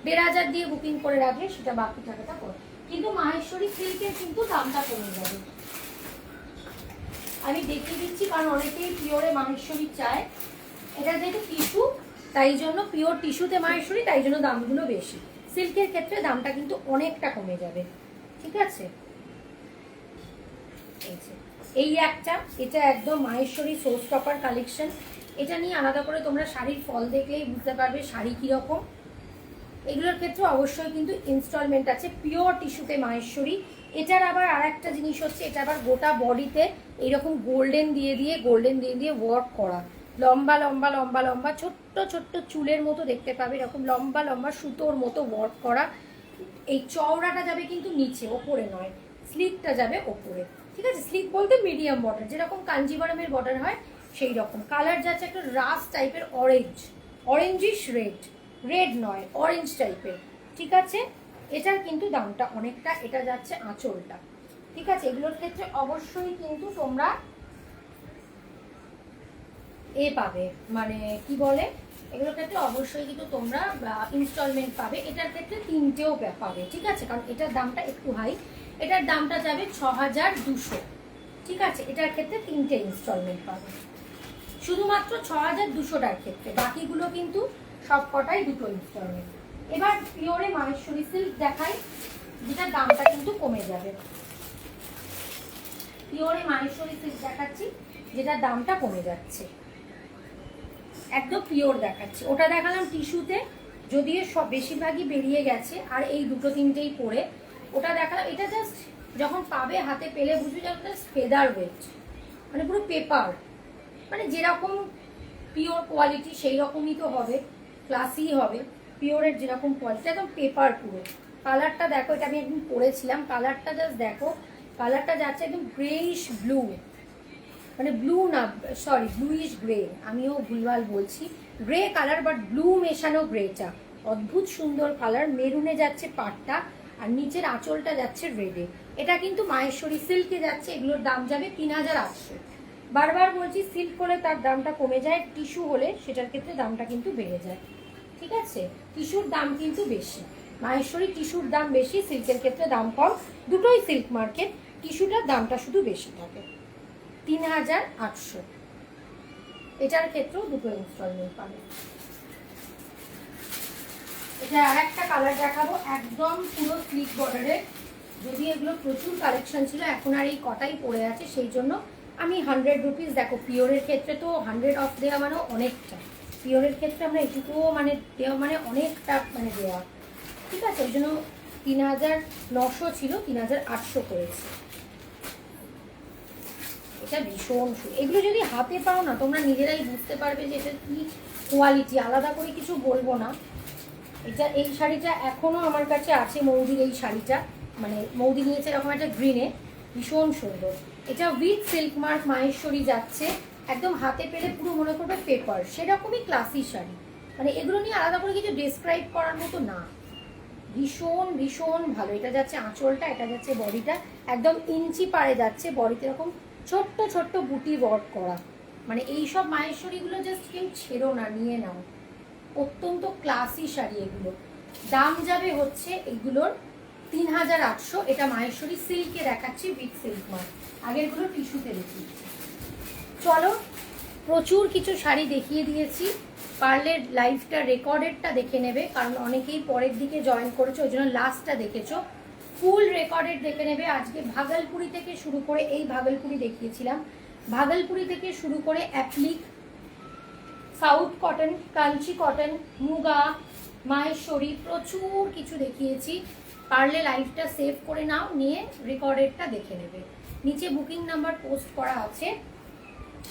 1500 দিয়ে বুকিং করে রাখলে সেটা বাকি টাকাটা পরে। কিন্তু মাহেশ্বরী সিল্কের কিন্তু দামটা কমে যাবে, আমি দেখিয়ে দিচ্ছি, কারণ অনেকেই পিওরে মাহেশ্বরী চায়। এটা যেহেতু টিস্যু, তাই জন্য পিওর টিস্যুতে মাহেশ্বরী, তাই জন্য দামগুলো বেশি। সিল্কের ক্ষেত্রে দামটা কিন্তু অনেকটা কমে যাবে, ঠিক আছে। এই একটা, এটা একদম মাহেশ্বরী শো স্টপার কালেকশন। এটা নিয়ে আলাদা করে তোমরা শাড়ির ফল দেখলেই বুঝতে পারবে শাড়ি কীরকম। এগুলোর ক্ষেত্রে অবশ্যই কিন্তু ইনস্টলমেন্ট আছে, পিওর টিস্যুতে মাহেশ্বরী। এটার আবার আর একটা জিনিস হচ্ছে, এটা আবার গোটা বডিতে এইরকম গোল্ডেন দিয়ে দিয়ে ওয়ার্ক করা, লম্বা লম্বা লম্বা লম্বা ছোট্ট ছোট্ট চুলের মতো দেখতে পাবে, এরকম লম্বা লম্বা সুতোর মতো ওয়ার্ক করা। এই চওড়াটা যাবে কিন্তু নিচে, ওপরে নয়, স্লিকটা যাবে ওপরে, ঠিক আছে। স্লিক বলতে মিডিয়াম বর্ডার, যেরকম কাঞ্জিভারমের বর্ডার হয় সেই রকম। কালার যাচ্ছে একটা রাস টাইপের, অরেঞ্জিশ রেড, রেড নয় অরেঞ্জ টাইপের, ঠিক আছে। এটার কিন্তু দামটা অনেকটা, এটা যাচ্ছে আঁচলটা, ঠিক আছে। এগুলোর ক্ষেত্রে অবশ্যই কিন্তু তোমরা পাবে, মানে কি বলে, এগুলোর ক্ষেত্রে অবশ্যই কিন্তু তোমরা ইনস্টলমেন্ট পাবে। এটার ক্ষেত্রে 3টেও পাবে, ঠিক আছে, কারণ এটার দামটা একটু হাই। এটার দামটা যাবে 6200, ঠিক আছে। এটার ক্ষেত্রে 3টে ইনস্টলমেন্ট পাবে, শুধুমাত্র 6200টার ক্ষেত্রে, বাকিগুলো কিন্তু সব কটাই দুটো ইনস্টলমেন্ট। এবার পিওরে মাহেশ্বরী সিল্ক দেখাই, যেটার দামটা কিন্তু কমে যাবে। পিওরে মাহেশ্বরী সিল্ক দেখাচ্ছি, যেটার দামটা কমে যাচ্ছে, একদম পিওর দেখাচ্ছি। ওটা দেখালাম টিস্যুতে, যদিও সব বেশিরভাগই বেরিয়ে গেছে, আর এই দুটো তিনটেই পরে ওটা দেখালাম। এটা জাস্ট যখন পাবে হাতে পেলে বুঝবে যে জাস্ট ফেদার ওয়েট, মানে পুরো পেপার, মানে যেরকম পিওর কোয়ালিটি সেই রকমই তো হবে, ক্লাসি হবে, পিওরের যেরকম কোয়ালিটি, একদম পেপার পুরো। কালারটা দেখো, এটা আমি একদিন পরেছিলাম, কালারটা জাস্ট দেখো, কালারটা যাচ্ছে একদম গ্রেইশ ব্লু, মানে ব্লু না সরি ব্লুইশ গ্রে, আমিও ভুলভাল বলছি, গ্রে কালার বাট ব্লু মেশানো গ্রেটা, অদ্ভুত সুন্দর কালার। মেরুনে যাচ্ছে পাটটা আর নিচের আঁচলটা যাচ্ছে রেডে। এটা কিন্তু মাহেশ্বরী সিল্কে যাচ্ছে, এগুলোর দাম যাবে ৩,৮০০। বারবার বলছি সিল্ক হলে তার দামটা কমে যায়, টিস্যু হলে সেটার ক্ষেত্রে দামটা কিন্তু বেড়ে যায়, ঠিক আছে? টিস্যুর দাম কিন্তু বেশি, মাহেশ্বরী টিস্যুর দাম বেশি, সিল্কের ক্ষেত্রে দাম কম, দুটোই সিল্ক মার্কেট, টিস্যুটার দামটা শুধু বেশি থাকে। ৩,৮০০, এটার ক্ষেত্রেও দুটো ইনস্টলমেন্ট পাবে। এটা আর একটা কালার দেখাবো, একদম পুরো স্লিক বর্ডারের, যদি এগুলো প্রচুর কালেকশন ছিল, এখন আর এই কটাই পড়ে আছে, সেই জন্য আমি 100 রুপিস, দেখো পিওরের ক্ষেত্রে তো 100 অফ দেওয়া মানে অনেকটা, পিওরের ক্ষেত্রে আমরা এটুকুও মানে দেওয়া মানে অনেকটা মানে দেওয়া, ঠিক আছে? ওই জন্য ৩,৯০০ ছিল, ৩,৮০০ করেছি। এটা ভীষণ, এগুলো যদি হাতে পাও না তোমরা নিজেরাই বুঝতে পারবে যে এটা কি কোয়ালিটি, আলাদা করে কিছু বলবো না। এটা এই শাড়িটা এখনও আমার কাছে আছে, মৌদির এই শাড়িটা, মানে মৌদি নিয়েছে এরকম একটা গ্রিনে, ভীষণ সুন্দর। এটা উইথ সিল্ক মার্ক মাহেশ্বরী যাচ্ছে, একদম হাতে পেলে পুরো মনে করবে পেপার, সেরকমই ক্লাসি শাড়ি, মানে এগুলো নিয়ে আলাদা করে কিছু ডেসক্রাইব করার মতো না, ভীষণ ভীষণ ভালো। এটা যাচ্ছে আঁচলটা, এটা যাচ্ছে বডিটা, একদম ইঞ্চি পাড়ে যাচ্ছে, বডিতে এরকম ছোট্ট ছোট্ট বুটি ওয়ার্ক করা, মানে এইসব মাহেশ্বরীগুলো জাস্ট কেউ ছেড়ো না, নিয়ে নাও, অত্যন্ত ক্লাসি শাড়ি এগুলো। দাম যাবে হচ্ছে এগুলোর ৩,৮০০। এটা মাহেশ্বরী সিল্কে দেখাচ্ছি, উইথ সিল্ক মার্ক, আগেরগুলো টিস্যুতে দেখিয়েছি। চলো, প্রচুর কিছু শাড়ি দেখিয়ে দিয়েছি, পারলে লাইভটা রেকর্ডেডটা দেখে নেবে, কারণ অনেকেই পরের দিকে জয়েন করেছো, ওই জন্য লাস্টটা দেখেছো, ফুল রেকর্ডেড দেখে নেবে। আজকে ভাগলপুরি থেকে শুরু করে, এই ভাগলপুরি দেখিয়েছিলাম, ভাগলপুরি থেকে শুরু করে applique, south cotton, Kanchi cotton, muga, Maheshwari, প্রচুর কিছু দেখিয়েছি। পারলে লাইভটা সেভ করে নাও, নিয়ে রেকর্ডেডটা দেখে নেবে। নিচে বুকিং নাম্বার পোস্ট করা আছে,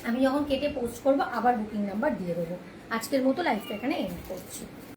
আমি যখন কেটে পোস্ট করব আবার বুকিং নাম্বার দিয়ে দেবো। আজকের মতো লাইভটা এখানে এন্ড করছি।